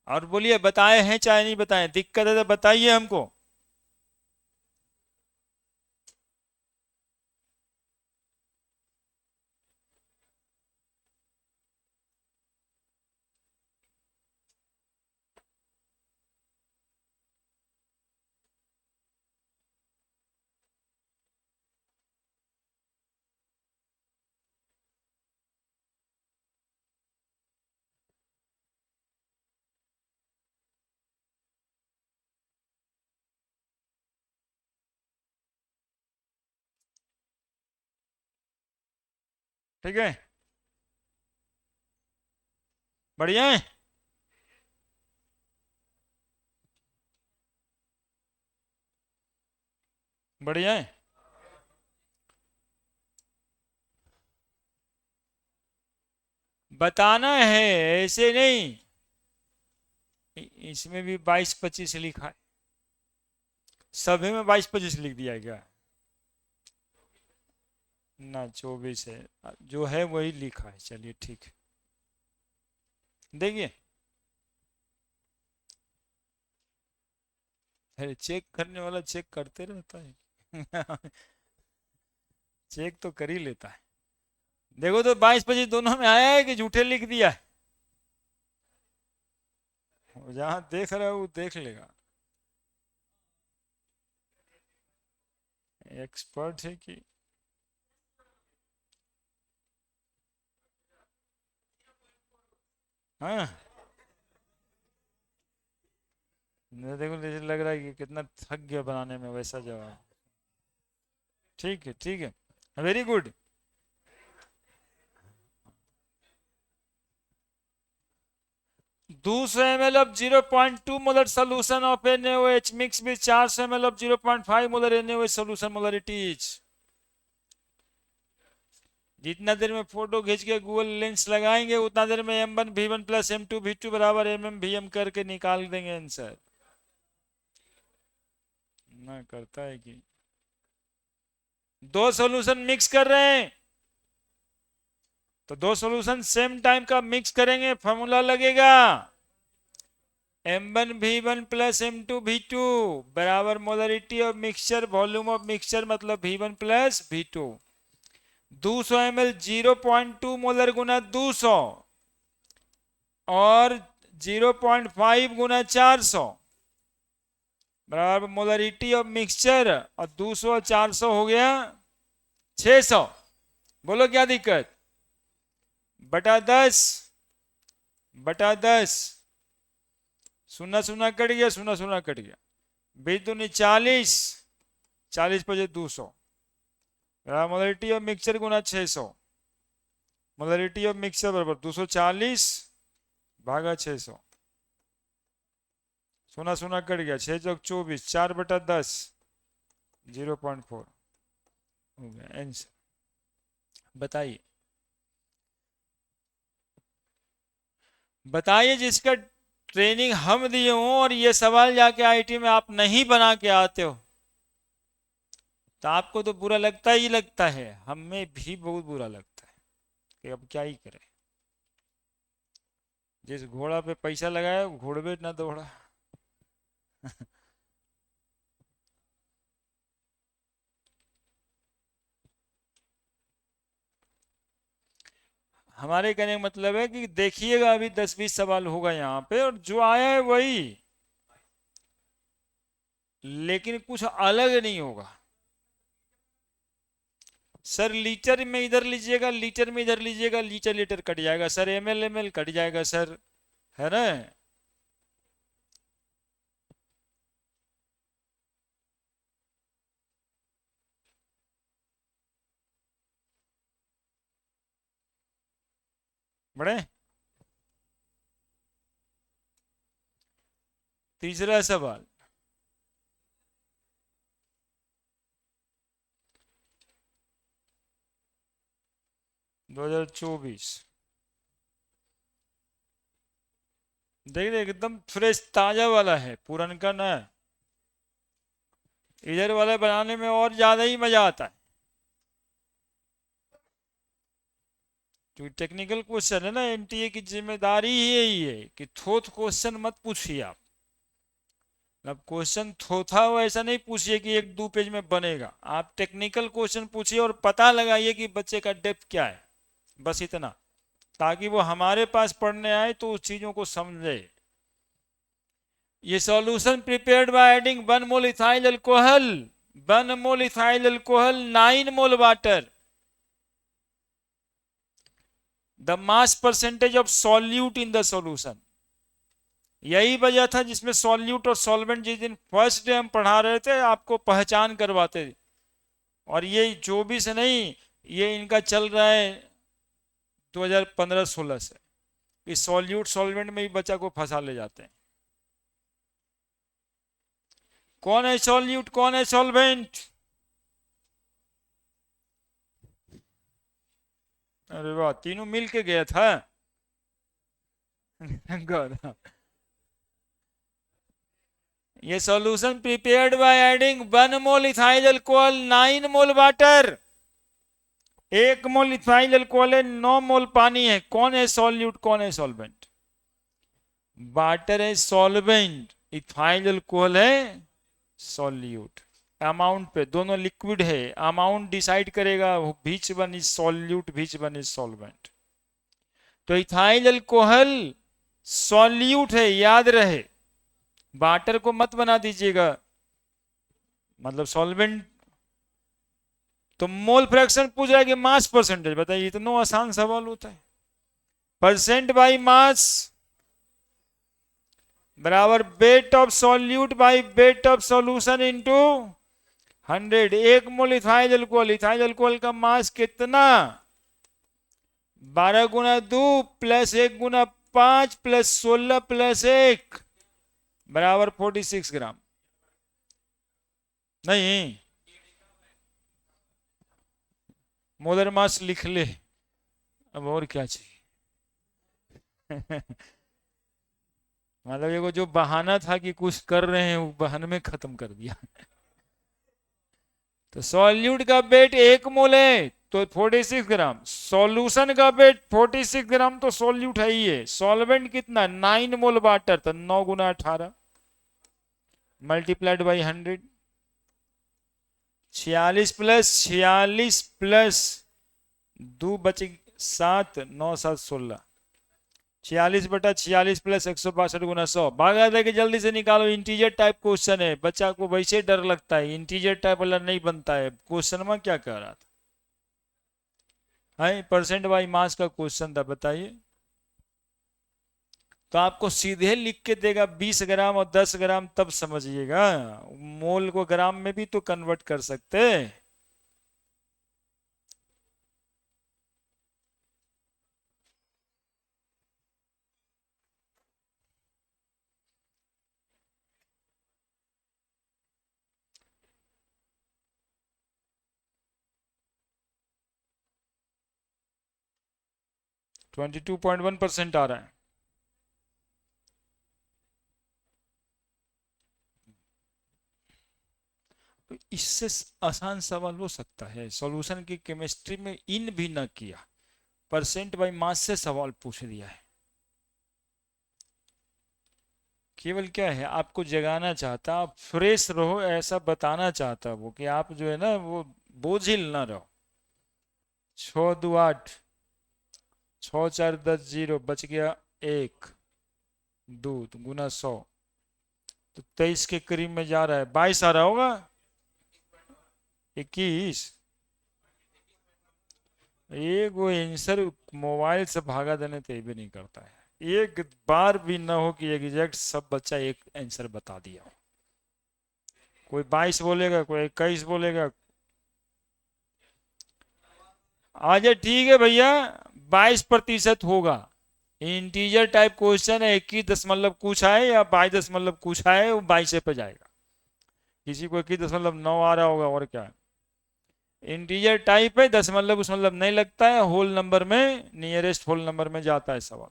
और बोलिए बताए हैं चाहे नहीं बताए, दिक्कत है तो बताइए हमको। ठीक है, बढ़िया है। बढ़िया है। बताना है, ऐसे नहीं। इसमें भी 22-25 लिखा है, सभी में 22-25 लिख दिया है क्या? ना 24 है, जो है वही लिखा है, चलिए ठीक है। देखिए, अरे चेक करने वाला चेक करते रहता है। चेक तो कर ही लेता है। देखो तो 22-25 दोनों में आया है कि झूठे लिख दिया है? जहां देख रहा है वो देख लेगा। एक्सपर्ट है कि। हाँ, देखो जैसे लग रहा है कि कितना थक गया बनाने में, वैसा जवाब। ठीक है, ठीक है, very good. 200 ml of 0.2 molar solution of NaOH mixed with 400 ml of 0.5 molar NaOH solution, molarity is। जितना देर में फोटो खींच के गूगल लेंस लगाएंगे उतना देर में M1V1 प्लस M2V2 बराबर MMVM करके निकाल देंगे आंसर। ना करता है कि दो सॉल्यूशन मिक्स कर रहे हैं, तो दो सॉल्यूशन सेम टाइम का मिक्स करेंगे, फॉर्मूला लगेगा M1V1 प्लस M2V2 बराबर molarity of mixture volume of mixture मतलब V1 plus V2। 200 ml 0.2 molar गुना 200 और 0.5 गुना 400 बराबर मोलरिटी ऑफ मिक्सचर, और 200 और 400 हो गया 600। बोलो क्या दिक्कत? बटा 10 बटा 10, सुना सुना कट गया, सुना सुना कट गया। बीस दूनी 40, 40 बजे 200 molarity of mixture Guna 600, molarity of mixture बराबर 240 भागा 600। सुना सुना कट गया, 6 चौक 24, 4 बटा 10, 0.4 हो गया आंसर। बताइए, बताइए जिसका ट्रेनिंग हम दिए हो और ये सवाल जाके आईटी में आप नहीं बना के आते हो, तो आपको तो बुरा लगता ही लगता है, हमें भी बहुत बुरा लगता है कि अब क्या ही करें। जिस घोड़ा पे पैसा लगाया घोड़े पे ना दौड़ा। हमारे कहने का मतलब है कि देखिएगा अभी 10-20 सवाल होगा यहाँ पे, और जो आया है वही, लेकिन कुछ अलग नहीं होगा। सर लीटर में इधर लीजिएगा, लीटर में इधर लीजिएगा, लीटर लीटर कट जाएगा सर, ml ml कट जाएगा सर, है ना? बड़े तीसरा सवाल, दो 2024, देख एकदम फ्रेश ताजा वाला है, पुरनका ना। इधर वाला बनाने में और ज्यादा ही मजा आता है, क्योंकि टेक्निकल क्वेश्चन है ना, एनटीए की जिम्मेदारी ही यही है कि थोथ क्वेश्चन मत पूछिए आप। अब क्वेश्चन थोथा हो ऐसा नहीं पूछिए कि एक दो पेज में बनेगा, आप टेक्निकल क्वेश्चन पूछिए और पता लगाइए कि बच्चे का डेप्थ क्या है, बस इतना, ताकि वो हमारे पास पढ़ने आए तो उस चीजों को समझे। ये solution prepared by adding 1 mole ethyl alcohol, 1 mole ethyl alcohol 9 mole water, the mass percentage of solute in the solution. यही वजह था जिसमें सॉल्यूट और सॉल्वेंट जिस दिन फर्स्ट डे हम पढ़ा रहे थे आपको पहचान करवाते थे, और ये 24 नहीं, ये इनका चल रहा है 2015-16 से इस सॉल्यूट सॉल्वेंट में भी बच्चा को फंसा ले जाते हैं। कौन है सॉल्यूट, कौन है सॉल्वेंट? अरे वाह, तीनों मिल के गया था। God. ये solution prepared by adding 1 mole ethyl alcohol 9 mole water. 1 mole ethyl alcohol है, 9 मोल पानी है। कौन है सॉल्यूट, कौन है सॉल्वेंट? वाटर है सॉल्वेंट, इथाइल अल्कोहल है सॉल्यूट। अमाउंट पे दोनों लिक्विड है, अमाउंट डिसाइड करेगा which one is solute which one is solvent. तो इथाइल अल्कोहल सॉल्यूट है, याद रहे, वाटर को मत बना दीजिएगा, मतलब सॉल्वेंट। तो मोल फ्रैक्शन पूछ रहा है कि मास परसेंटेज बताइए, इतना आसान सवाल होता है। परसेंट बाई मास बराबर weight of solute by weight of solution into 100। 1 mole ethyl alcohol, ethyl alcohol का मास कितना? 12 गुना 2 प्लस 1 गुना 5 प्लस 16 प्लस 1 बराबर 46 ग्राम। नहीं, मोलर मास लिख ले, अब और क्या चाहिए। मतलब ये वो जो बहाना था कि कुछ कर रहे हैं, वो बहाने में खत्म कर दिया। तो सॉल्यूट का वेट 1 मोल है तो 46 ग्राम, सॉल्यूशन का वेट 46 ग्राम, तो सॉल्यूट है ही है। सॉल्वेंट कितना? 9 मोल वाटर, तो 9 गुना 18 मल्टीप्लाइड बाई 100। 46 प्लस 2 बचे 7, 9 7 16, 46/46 प्लस 162 गुना 100। भागा था कि जल्दी से निकालो, इंटीजर टाइप क्वेश्चन है, बच्चा को वैसे डर लगता है, इंटीजर टाइप वाला नहीं बनता है। क्वेश्चन में क्या कह रहा था? है परसेंट बाई मास का क्वेश्चन था, बताइए। तो आपको सीधे लिख के देगा 20 ग्राम और 10 ग्राम, तब समझिएगा। मोल को ग्राम में भी तो कन्वर्ट कर सकते। 22.1% आ रहा है। तो इससे आसान सवाल हो सकता है, सॉल्यूशन की केमिस्ट्री में इन भी ना किया, परसेंट बाई मास से सवाल पूछ दिया है। केवल क्या है, आपको जगाना चाहता, आप फ्रेश रहो ऐसा बताना चाहता वो, कि आप जो है ना वो बोझिल ना रहो। 6 2 8, 6 4 10 0, बच गया 1 2 तो गुना 100, तो 23 के करीब में जा रहा है। 22 आ रहा होगा, 21। एक वो आंसर मोबाइल से भागा देने ते भी नहीं करता है, एक बार भी ना हो कि एग्जैक्ट सब बच्चा एक आंसर बता दिया हो। कोई 22 बोलेगा, कोई 21 बोलेगा। आज ठीक है भैया, 22% होगा। इंटीजर टाइप क्वेश्चन है, 21 दशमलव कुछ आए या 22 दशमलव कुछ आए, वो 22 पे जाएगा। किसी को 21.9 आ रहा होगा, और क्या है। इंटीजर टाइप है, दशमलव दशमलव नहीं लगता है, होल नंबर में, नियरेस्ट होल नंबर में जाता है सवाल।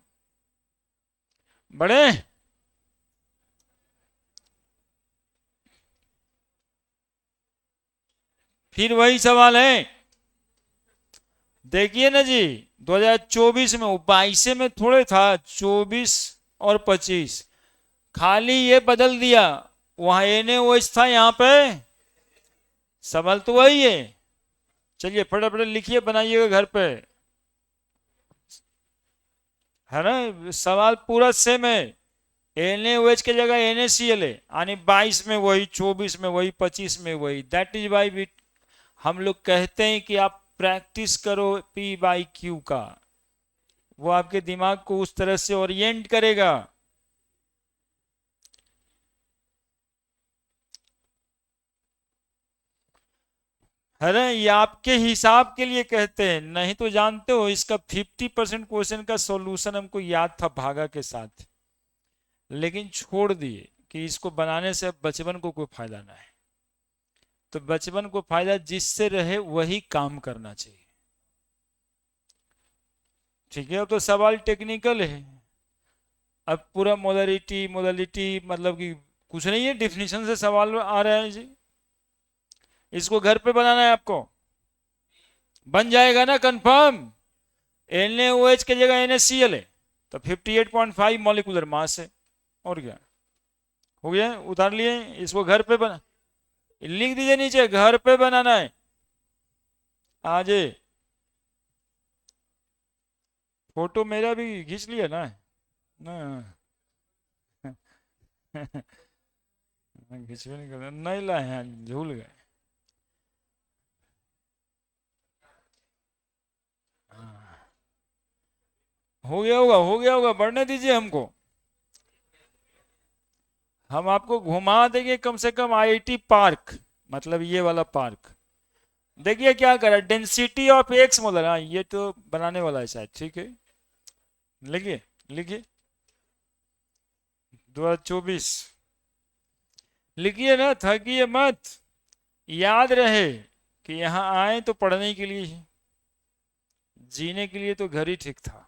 बड़े फिर वही सवाल है, देखिए ना जी, 2024 में, 22 में थोड़े था, 24 और 25, खाली ये बदल दिया, वहां एन ओएच था, यहाँ पे सवाल तो वही है। चलिए फटाफट लिखिए, बनाइएगा घर पे, है ना, सवाल पूरा सेम है। NaOH की जगह NaCl है, यानी 22 में वही, 24 में वही, 25 में वही। दैट इज वाई हम लोग कहते हैं कि आप प्रैक्टिस करो P/Q का, वो आपके दिमाग को उस तरह से ओरिएंट करेगा। अरे ये आपके हिसाब के लिए कहते हैं, नहीं तो जानते हो इसका 50% क्वेश्चन का सॉल्यूशन हमको याद था भागा के साथ, लेकिन छोड़ दिए कि इसको बनाने से बचपन को कोई फायदा ना है। तो बचपन को फायदा जिससे रहे वही काम करना चाहिए। ठीक है, अब तो सवाल टेक्निकल है। अब पूरा मोडालिटी मोडालिटी मतलब कि कुछ नहीं है, डिफिनीशन से सवाल आ रहा है जी। इसको घर पे बनाना है आपको, बन जाएगा ना कंफर्म। NaOH की जगह NaCl है, तो 58.5 मॉलिक्यूलर मास है। और क्या हो गया, उतार लिए। इसको घर पे बना, लिख दीजिए नीचे, घर पे बनाना है। आज फोटो मेरा भी खींच लिया ना ना। खींच भी नहीं कर, नहीं लाए हैं, झूल गए। हाँ, हो गया होगा, हो गया होगा, बढ़ने दीजिए हमको। हम आपको घुमा देंगे कम से कम IIT पार्क, मतलब ये वाला पार्क। देखिए क्या करा, डेंसिटी ऑफ एक्स मोलर, हाँ ये तो बनाने वाला है शायद। ठीक है, लिखिए लिखिए, 2024 लिखिए ना, थकिए मत। याद रहे कि यहाँ आए तो पढ़ने के लिए ही, जीने के लिए तो घर ही ठीक था।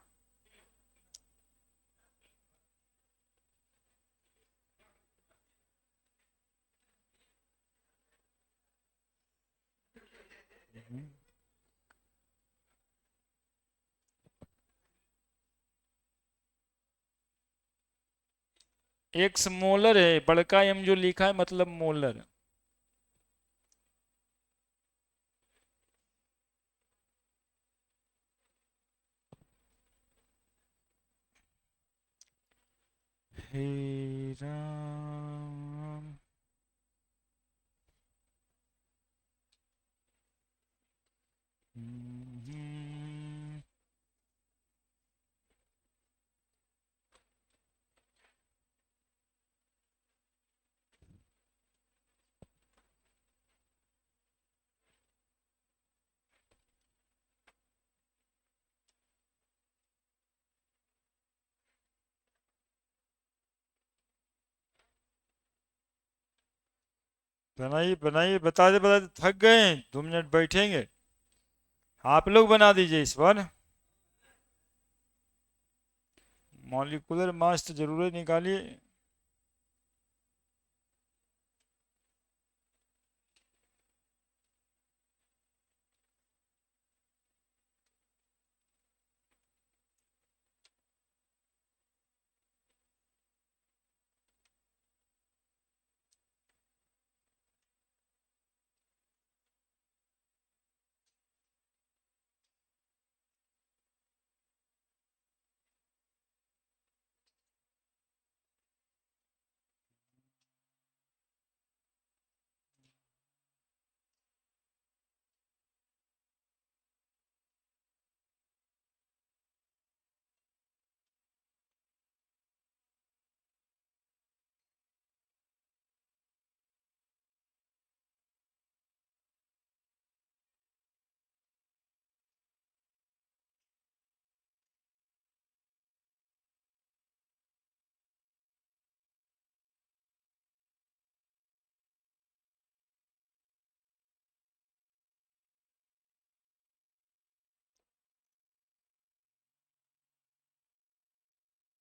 एक्स मोलर है, बड़का एम जो लिखा है मतलब मोलर। हे राम। हम्म, बनाइए बनाइए, बताते बताते थक गए, 2 मिनट बैठेंगे। आप लोग बना दीजिए इस बार। मॉलिक्यूलर मास तो जरूर निकालिए।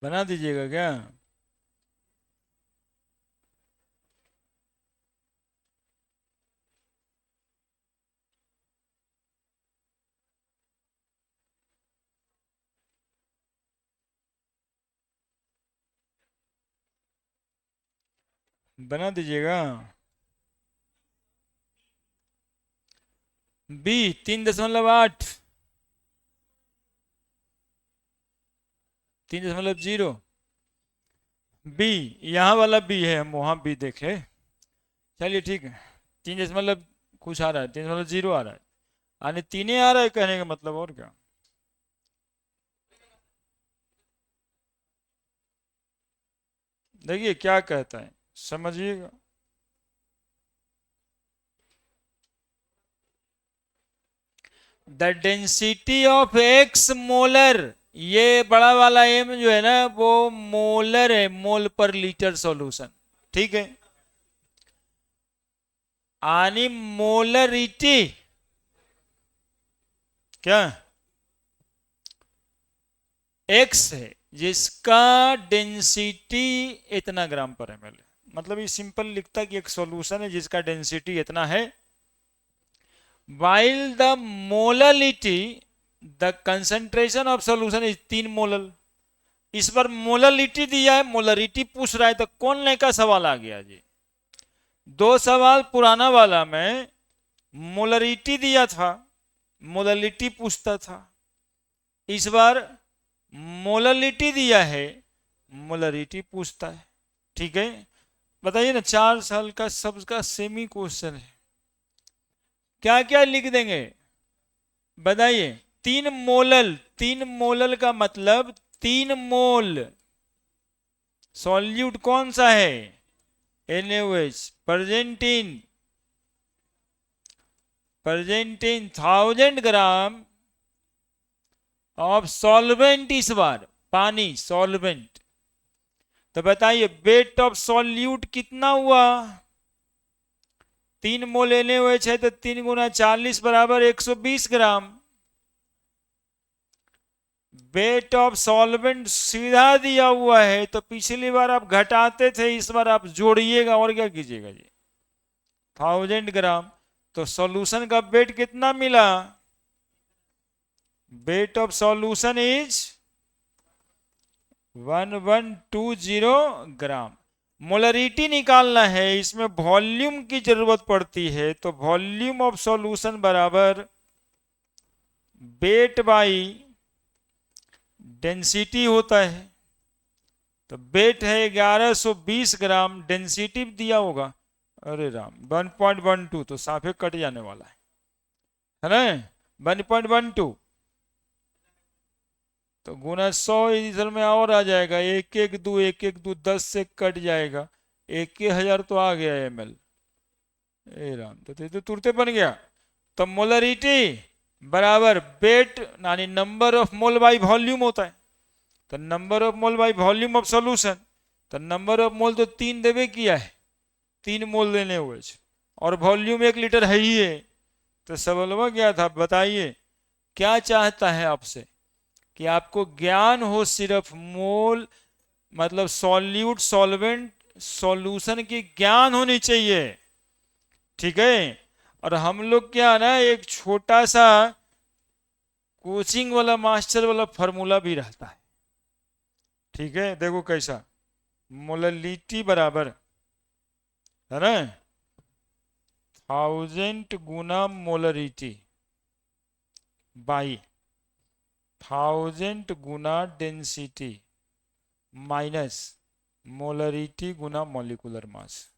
बना दीजिएगा क्या? बना दीजिएगा। बी 3.8, 3.0। बी, यहाँ वाला बी है, हम वहाँ बी देखे। चलिए ठीक है, 3 कुछ आ रहा है, 3.0 आ रहा है, यानी 3 आ रहा है कहने का मतलब, और क्या। देखिए क्या कहता है, समझिएगा। The density of x molar, ये बड़ा वाला एम जो है ना वो मोलर है, मोल पर लीटर सॉल्यूशन, ठीक है। आणि मोलरिटी क्या एक्स है जिसका डेंसिटी इतना ग्राम पर एमएल है। मतलब ये सिंपल लिखता है कि एक सॉल्यूशन है जिसका डेंसिटी इतना है, while the molality, the concentration of solution is 3 molal. इस बार मोलरिटी दिया है, मोलरिटी पूछ रहा है, तो कौन नए का सवाल आ गया जी? दो सवाल पुराना वाला में मोलरिटी दिया था, मोलरिटी पूछता था। इस बार मोलरिटी दिया है, मोलरिटी पूछता है, ठीक है। बताइए ना, 4 साल का सबका सेमी क्वेश्चन है, क्या क्या लिख देंगे बताइए? 3 मोलल, 3 मोलल का मतलब 3 मोल सॉल्यूट कौन सा है? NaOH, present in 1000 gram of solvent, इस बार पानी सॉल्वेंट। तो बताइए वेट ऑफ सॉल्यूट कितना हुआ? 3 मोल NaOH है तो 3 गुना 40 बराबर 120 ग्राम। वेट ऑफ सॉल्वेंट सीधा दिया हुआ है, तो पिछली बार आप घटाते थे, इस बार आप जोड़िएगा, और क्या कीजिएगा जी? 1000 ग्राम। तो सॉल्यूशन का वेट कितना मिला? Wait of solution is 1120 gram. Molarity निकालना है, इसमें वॉल्यूम की जरूरत पड़ती है, तो वॉल्यूम ऑफ सॉल्यूशन बराबर वेट बाई डेंसिटी होता है। तो वेट है 1120 ग्राम, डेंसिटी दिया होगा, अरे राम 1.12, तो साफे कट जाने वाला है ना, 1.12 तो गुना 100 इधर में और आ जाएगा, 112 112 10 से कट जाएगा, 1000 तो आ गया ml। ए राम, तो तुरते बन गया। तो मोलरिटी बराबर वेट यानी number of mole by volume होता है। तो number of mole by volume of solution, तो नंबर ऑफ मोल तो 3 देवे किया है, 3 मोल देने हुए, और वॉल्यूम 1 लीटर है ही है। तो सवाल क्या था बताइए, क्या चाहता है आपसे? कि आपको ज्ञान हो सिर्फ मोल मतलब सॉल्यूट सॉल्वेंट सॉल्यूशन की ज्ञान होनी चाहिए, ठीक है। और हम लोग क्या ना एक छोटा सा कोचिंग वाला मास्टर वाला फॉर्मूला भी रहता है, ठीक है। देखो कैसा, मोललिटी बराबर है ना 1000 गुना मोलरिटी बाई 1000 गुना डेंसिटी माइनस मोलरिटी गुना मॉलिक्यूलर मास।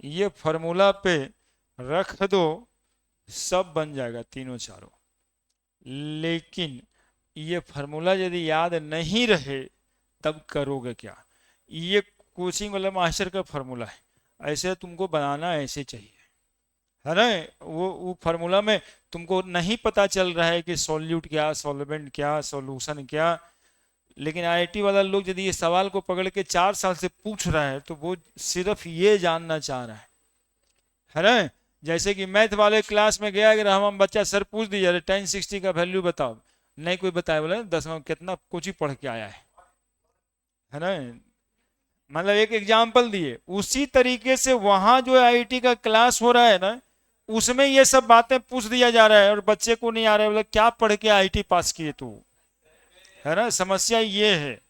ये फॉर्मूला पे रख दो, सब बन जाएगा तीनों चारों। लेकिन ये फॉर्मूला यदि याद नहीं रहे तब करोगे क्या? ये कोचिंग वाला मास्टर का फॉर्मूला है, ऐसे तुमको बनाना ऐसे चाहिए, है ना। वो फार्मूला में तुमको नहीं पता चल रहा है कि सॉल्यूट क्या, सॉल्वेंट क्या, सॉल्यूशन क्या। लेकिन आईआईटी वाला लोग यदि ये सवाल को पकड़ के 4 साल से पूछ रहा है तो वो सिर्फ ये जानना चाह रहा है ना। जैसे कि मैथ वाले क्लास में गया, अगर हम बच्चा सर पूछ दिया अरे tan 60 का वैल्यू बताओ, नहीं कोई बताया, बोले 10वां कितना कुछ ही पढ़ के आया है ना। मतलब एक एग्जाम्पल दिए, उसी तरीके से वहां जो आईआईटी का क्लास हो रहा है ना, उसमें ये सब बातें पूछ दिया जा रहा है, और बच्चे को नहीं आ रहा है, बोले क्या पढ़ के आईआईटी पास किए तू, है ना। समस्या ये है।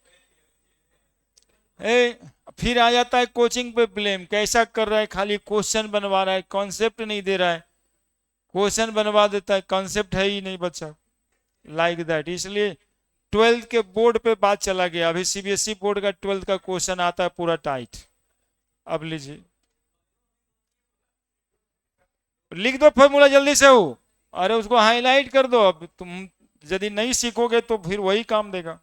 फिर आ जाता है कोचिंग पे ब्लेम, कैसा कर रहा है, खाली क्वेश्चन बनवा रहा है, कॉन्सेप्ट नहीं दे रहा है। क्वेश्चन बनवा देता है, कॉन्सेप्ट है ही नहीं बच्चा, लाइक दैट। इसलिए 12th के बोर्ड पे बात चला गया, अभी सीबीएसई बोर्ड का 12th का क्वेश्चन आता है पूरा टाइट। अब लीजिए, लिख दो फॉर्मूला जल्दी से हो, अरे उसको हाईलाइट कर दो। अब तुम यदि नहीं सीखोगे तो फिर वही काम देगा,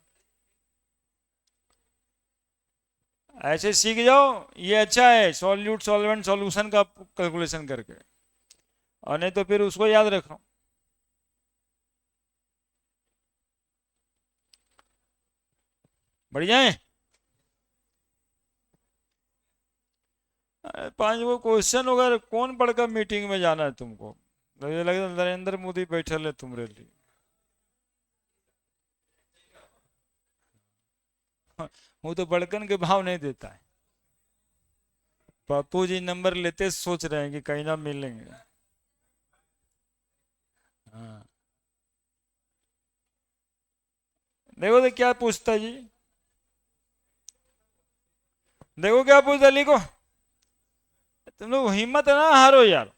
ऐसे सीख जाओ, ये अच्छा है सॉल्यूट सॉल्वेंट सॉल्यूशन का कैलकुलेशन करके, और नहीं तो फिर उसको याद रखो। बढ़िया है। 5 गो क्वेश्चन वगैरह कौन पढ़कर मीटिंग में जाना है तुमको? मुझे लगता है नरेंद्र मोदी बैठल है तुम्हारे लिए। वो तो बड़कन के भाव नहीं देता है। पप्पू जी नंबर लेते सोच रहे हैं कि कहीं ना मिलेंगे। हाँ, देखो तो क्या पूछता जी। देखो क्या पूछता, लिखो। तुम लोग हिम्मत है ना, हारो यार।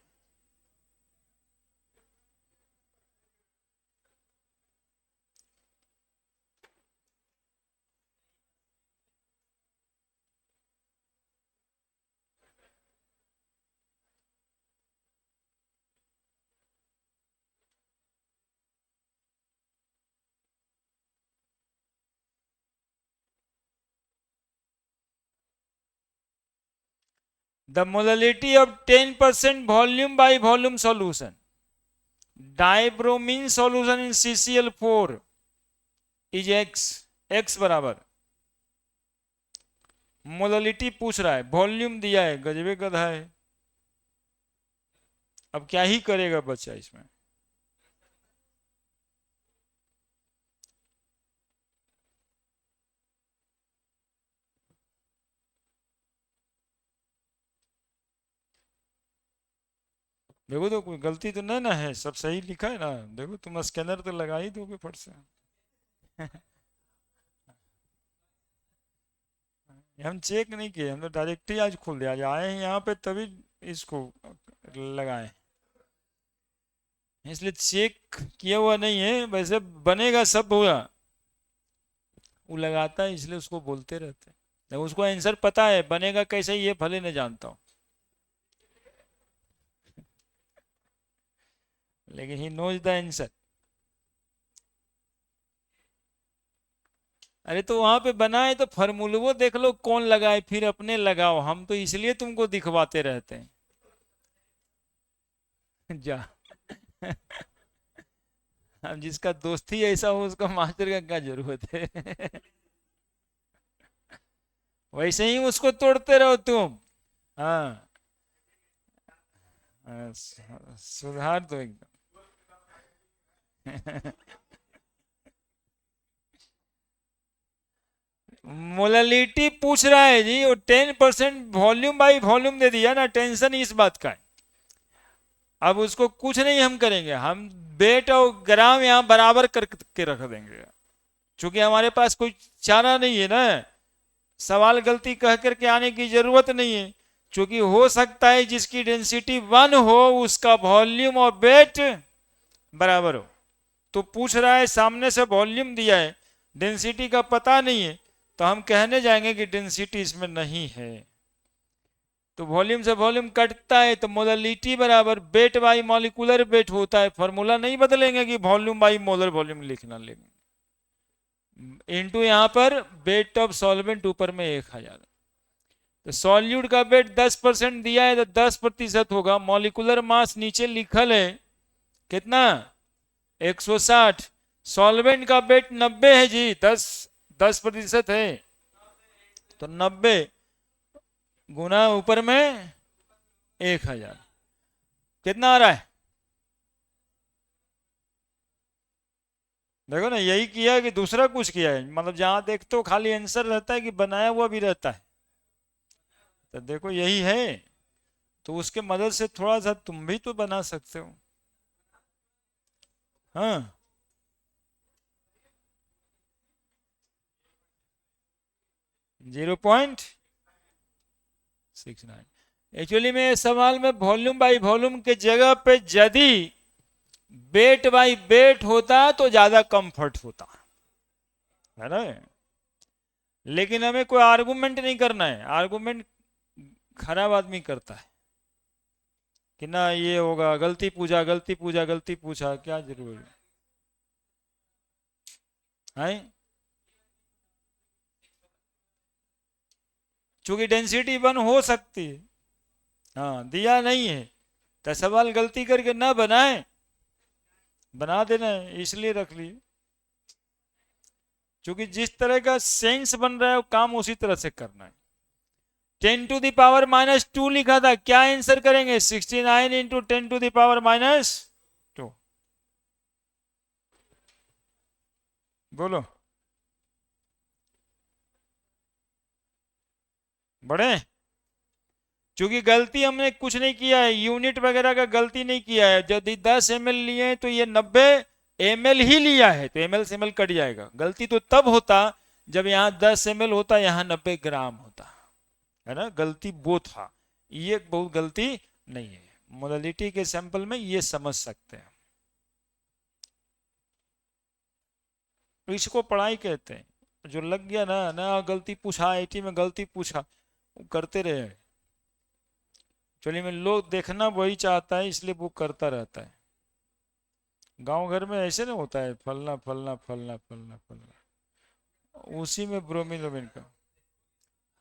The molality of 10% volume by volume solution. Dibromine solution in CCl4 is X. X बराबर मोललिटी पूछ रहा है, वॉल्यूम दिया है, गजबे गधा है। अब क्या ही करेगा बच्चा इसमें। देखो तो कोई गलती तो नहीं ना है, सब सही लिखा है ना। देखो तुम स्कैनर तो लगा ही दोगे फट से। हम चेक नहीं किए, हम तो डायरेक्ट ही आज खोल दिया, आज आए हैं यहाँ पे तभी इसको लगाए, इसलिए चेक किया हुआ नहीं है। वैसे बनेगा सब हुआ, वो लगाता है इसलिए उसको बोलते रहते हैं। तो उसको आंसर पता है, बनेगा कैसे ये भले नहीं जानता हूँ, लेकिन ही नोज द आंसर। अरे तो वहां पे बनाए तो फॉर्मूला देख लो कौन लगाए, फिर अपने लगाओ, हम तो इसलिए तुमको दिखवाते रहते हैं। जा। हम जिसका दोस्ती ऐसा हो उसका मास्टर का क्या जरूरत है। वैसे ही उसको तोड़ते रहो तुम। हाँ, सुधार दो एकदम। मोललिटी पूछ रहा है जी, और 10% वॉल्यूम बाई वॉल्यूम दे दिया ना, टेंशन इस बात का है। अब उसको कुछ नहीं हम करेंगे, हम वेट और ग्राम यहाँ बराबर करके रख देंगे, क्योंकि हमारे पास कोई चारा नहीं है ना। सवाल गलती कह करके आने की जरूरत नहीं है, क्योंकि हो सकता है जिसकी डेंसिटी 1 हो उसका वॉल्यूम और वेट बराबर हो। तो पूछ रहा है, सामने से वॉल्यूम दिया है, डेंसिटी का पता नहीं है, तो हम कहने जाएंगे कि डेंसिटी इसमें नहीं है। तो वॉल्यूम से वॉल्यूम कटता है, तो मोललिटी बराबर वेट बाई मॉलिक्यूलर वेट होता है। फॉर्मूला नहीं बदलेंगे कि वॉल्यूम बाई मोलर वॉल्यूम लिखना, लेंगे इनटू यहाँ पर वेट ऑफ सॉल्वेंट ऊपर में 1000। तो सॉल्यूट का वेट 10% दिया है तो 10% होगा। मॉलिक्यूलर मास नीचे लिखल है कितना, 160। सॉल्वेंट का वेट 90 है जी, 10% है, तो 90 गुना ऊपर में 1000 कितना आ रहा है। देखो ना, यही किया है कि दूसरा कुछ किया है, मतलब जहां देखते हो खाली आंसर रहता है कि बनाया हुआ भी रहता है, तो देखो यही है। तो उसके मदद से थोड़ा सा तुम भी तो बना सकते हो। हाँ, 0.69। एक्चुअली में सवाल में वॉल्यूम बाई वॉल्यूम के जगह पे यदि वेट बाई वेट होता तो ज्यादा कंफर्ट होता है ना। लेकिन हमें कोई आर्गुमेंट नहीं करना है, आर्गुमेंट खराब आदमी करता है कि ना ये होगा, गलती पूछा गलती पूछा गलती पूछा, क्या जरूरी है। चूंकि डेंसिटी 1 हो सकती है, हाँ दिया नहीं है, तो सवाल गलती करके ना बनाए, बना देना है इसलिए रख लिए। क्योंकि जिस तरह का सेंस बन रहा है वो काम उसी तरह से करना है। 10⁻⁻² लिखा था, क्या आंसर करेंगे? 69 इंटू 10⁻²। बोलो बड़े, क्योंकि गलती हमने कुछ नहीं किया है, यूनिट वगैरह का गलती नहीं किया है। यदि 10 ml लिए हैं तो ये 90 ml ही लिया है, तो ml से ml कट जाएगा। गलती तो तब होता जब यहाँ 10 ml होता, यहाँ 90 ग्राम होता, है ना। गलती वो था, ये बहुत गलती नहीं है। मोडालिटी के सैंपल में ये समझ सकते हैं, तो इसको पढ़ाई कहते हैं। जो लग गया ना ना गलती पूछा, आईटी में गलती पूछा, वो करते रहे। चलिए मैं, लोग देखना वही चाहता है, इसलिए वो करता रहता है। गांव घर में ऐसे ना होता है, फलना फलना फलना फलना फलना, उसी में ब्रोमीन ब्रोमीन का।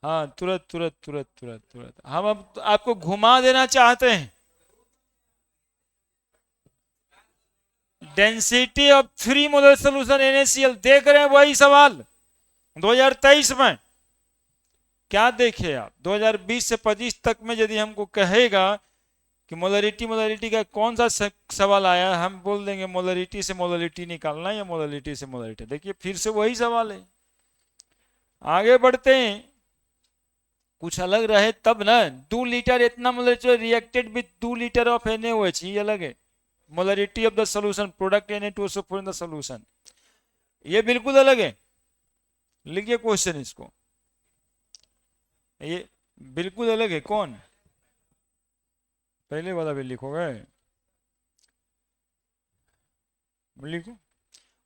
हाँ, तुरंत तुरंत तुरंत तुरंत तुरंत। हम अब आपको घुमा देना चाहते हैं। Density of 3 molar solution NaCl, देख रहे हैं वही सवाल 2023 में। क्या देखे आप? 2020 से 25 तक में यदि हमको कहेगा कि मोलरिटी मोलरिटी का कौन सा सवाल आया, हम बोल देंगे मोलरिटी से मोलरिटी निकालना या मोलरिटी से मोलरिटी। देखिए फिर से वही सवाल है। आगे बढ़ते हैं, कुछ अलग रहे तब ना। 2 लीटर इतना molar reacted with 2 litre of NaOH, ये अलग है। Molarity of the solution product Na2SO4 in the solution, ये बिल्कुल अलग है। लिखिए क्वेश्चन इसको, ये बिल्कुल अलग है। कौन? पहले वाला भी लिखोगे? लिखो,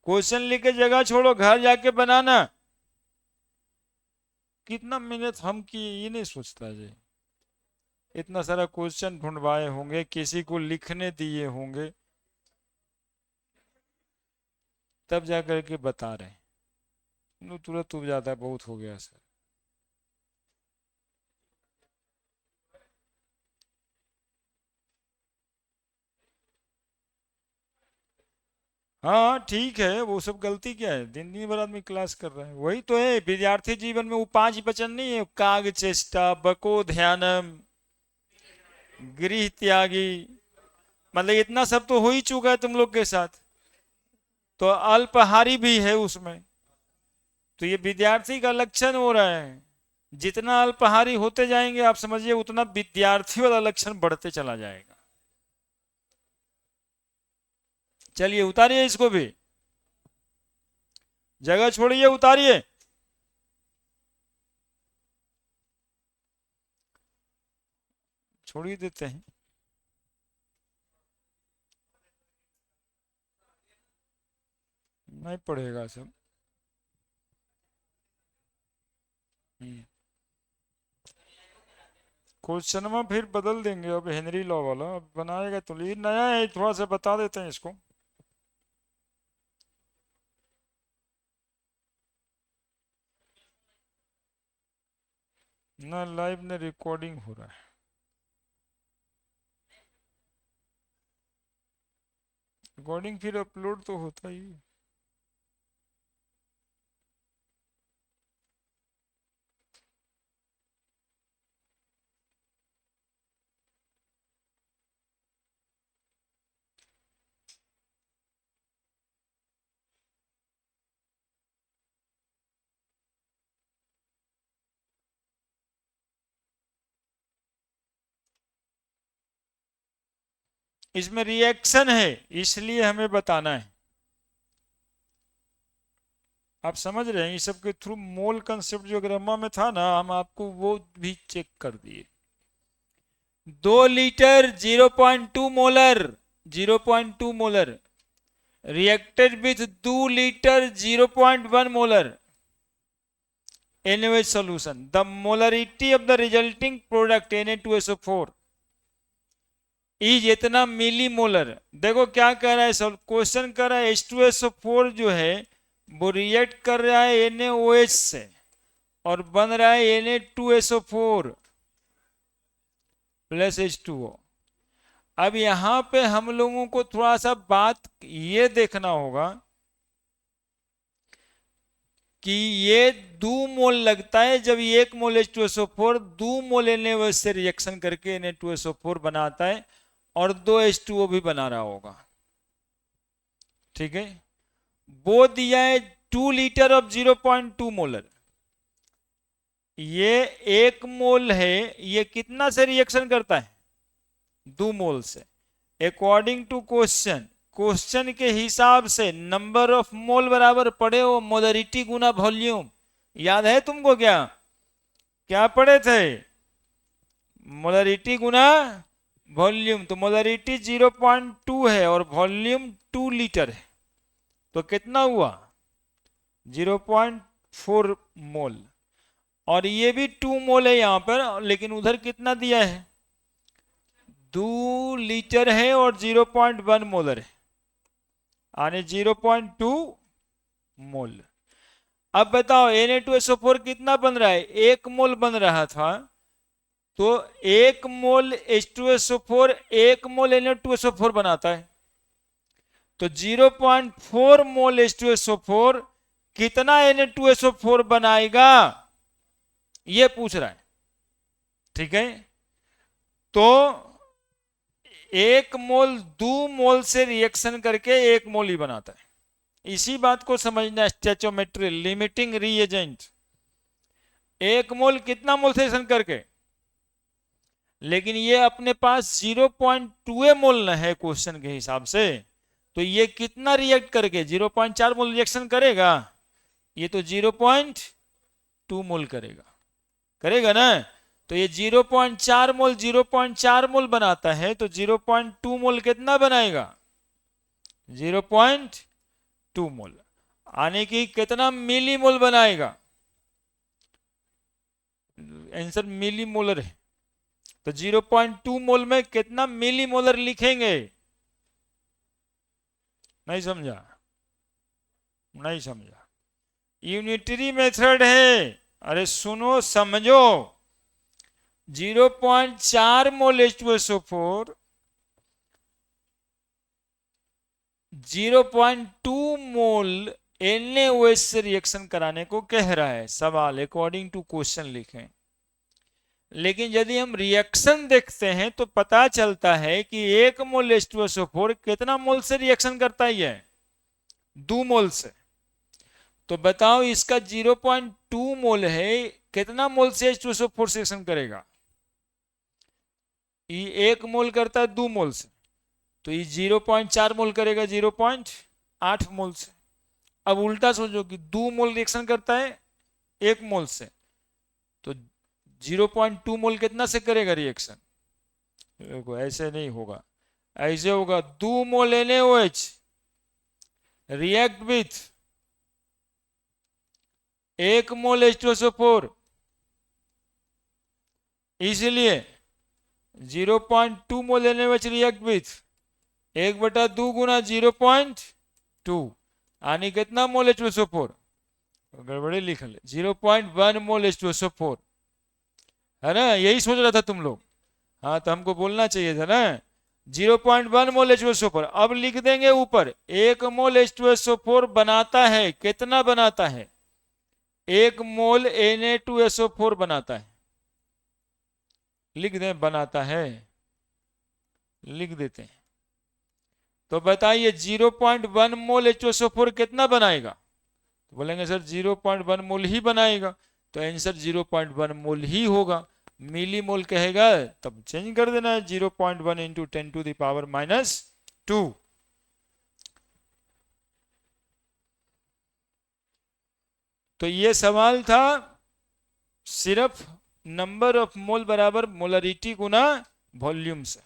क्वेश्चन लिख के जगह छोड़ो, घर जाके बनाना। कितना मेहनत हम किए ये नहीं सोचता जी। इतना सारा क्वेश्चन ढूंढवाए होंगे, किसी को लिखने दिए होंगे, तब जाकर के बता रहे हैं। तुरंत उब जाता है, बहुत हो गया सर। हाँ ठीक है, वो सब गलती क्या है? दिन दिन भर आदमी क्लास कर रहा है, वही तो है विद्यार्थी जीवन में। वो 5 वचन नहीं है, काग चेष्टा, बको ध्यानम, गृह त्यागी, मतलब इतना सब तो हो ही चुका है तुम लोग के साथ। तो अल्पहारी भी है उसमें, तो ये विद्यार्थी का लक्षण हो रहा है। जितना अल्पहारी होते जाएंगे आप समझिए, उतना विद्यार्थी वाला लक्षण बढ़ते चला जाएगा। चलिए उतारिए इसको भी, जगह छोड़िए, उतारिए। छोड़ ही देते हैं। नहीं पढ़ेगा सब। क्वेश्चन में फिर बदल देंगे, अब हेनरी लॉ वाला अब बनाएगा तो। ये नया है, थोड़ा सा बता देते हैं इसको। ना लाइव ने रिकॉर्डिंग हो रहा है। रिकॉर्डिंग फिर अपलोड तो होता ही है। इसमें रिएक्शन है, इसलिए हमें बताना है। आप समझ रहे हैं? इस सब के थ्रू मोल कंसेप्ट जो ग्रामा में था ना, हम आपको वो भी चेक कर दिए। 2 litre 0.2 molar, 0.2 molar reacted with 2 liter 0.1 molar NaOH solution. The molarity of the resulting product Na2SO4 is इतना मिली मोलर। देखो क्या कह रहा है क्वेश्चन, कर रहा है H2SO4 जो है वो रिएक्ट कर रहा है NaOH से और बन रहा है Na2SO4 प्लस H2O। अब यहां पे हम लोगों को थोड़ा सा बात ये देखना होगा, कि ये 2 मोल लगता है जब ये 1 मोल H2SO4 2 मोल Na से रिएक्शन करके Na2SO4 बनाता है और 2 H2O भी बना रहा होगा। ठीक है, वो दिया है 2 लीटर ऑफ 0.2 मोलर। ये 1 मोल है, ये कितना से रिएक्शन करता है? 2 मोल से। अकॉर्डिंग टू क्वेश्चन के हिसाब से नंबर ऑफ मोल बराबर पढ़े हो मोलरिटी गुना वॉल्यूम। याद है तुमको? क्या पढ़े थे? मोलरिटी गुना वॉल्यूम। तो मोलरिटी 0.2 है और वॉल्यूम 2 लीटर है, तो कितना हुआ? 0.4 मोल। और ये भी 2 मोल है यहां पर, लेकिन उधर कितना दिया है? 2 लीटर है और 0.1 मोलर है, यानी 0.2 मोल। अब बताओ Na2SO4 कितना बन रहा है? 1 मोल बन रहा था, तो 1 मोल H2SO4 1 मोल Na2SO4 बनाता है, तो 0.4 मोल H2SO4 कितना Na2SO4 बनाएगा, ये पूछ रहा है। ठीक है, तो 1 मोल 2 मोल से रिएक्शन करके 1 मोल ही बनाता है। इसी बात को समझना, स्टोइचोमेट्री लिमिटिंग रिएजेंट। 1 मोल कितना मोल से रिएक्शन करके, लेकिन ये अपने पास 0.2 मोल है क्वेश्चन के हिसाब से, तो ये कितना रिएक्ट करके 0.4 मोल रिएक्शन करेगा? ये तो 0.2 मोल करेगा ना। तो ये 0.4 मोल बनाता है, तो 0.2 मोल कितना बनाएगा? 0.2 मोल, यानी कि कितना मिली मोल बनाएगा? आंसर मिली मोलर है, तो 0.2 मोल में कितना मिली मोलर लिखेंगे? नहीं समझा? यूनिटरी मेथड है। अरे सुनो समझो, 0.4 मोल H2SO4 0.2 मोल NaOH से रिएक्शन कराने को कह रहा है सवाल, अकॉर्डिंग टू क्वेश्चन लिखें। लेकिन यदि हम रिएक्शन देखते हैं तो पता चलता है कि 1 मोल H2SO4 कितना मोल से रिएक्शन करता है? 2 मोल से। तो बताओ इसका 0.2 मोल है, कितना मोल से H2SO4 से रिएक्शन करेगा? ये 1 मोल करता है 2 मोल से, तो ये 0.4 मोल करेगा 0.8 मोल से। अब उल्टा सोचो कि 2 मोल रिएक्शन करता है 1 मोल से, तो 0.2 मोल कितना से करेगा रिएक्शन? देखो ऐसे नहीं होगा, ऐसे होगा 2 मोल NaOH react with 1 mole H2SO4, इसलिए 0.2 मोल NaOH रिएक्ट विथ 1/2 गुना 0.2, यानी कितना मोल H2SO4? गड़बड़ी लिख ले, 0.1 मोल H2SO4 है ना। यही सोच रहा था तुम लोग, हाँ तो हमको बोलना चाहिए था ना। 0.1 मोल H2SO4। अब लिख देंगे ऊपर 1 मोल H2SO4 बनाता है, कितना बनाता है? 1 मोल Na2SO4 बनाता है। लिख दें बनाता है, लिख देते हैं। तो बताइए 0.1 मोल H2SO4 कितना बनाएगा? तो बोलेंगे सर 0.1 मोल ही बनाएगा, तो आंसर 0.1 मोल ही होगा। मिली मोल कहेगा तब चेंज कर देना है, 0.1 इंटू 10⁻⁻²। तो ये सवाल था सिर्फ नंबर ऑफ मोल बराबर मोलरिटी गुना वॉल्यूम से।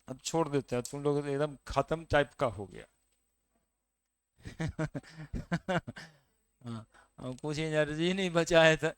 अब छोड़ देते हैं, तुम लोग एकदम खत्म टाइप का हो गया। हाँ, कुछ एनर्जी नहीं बचा है था।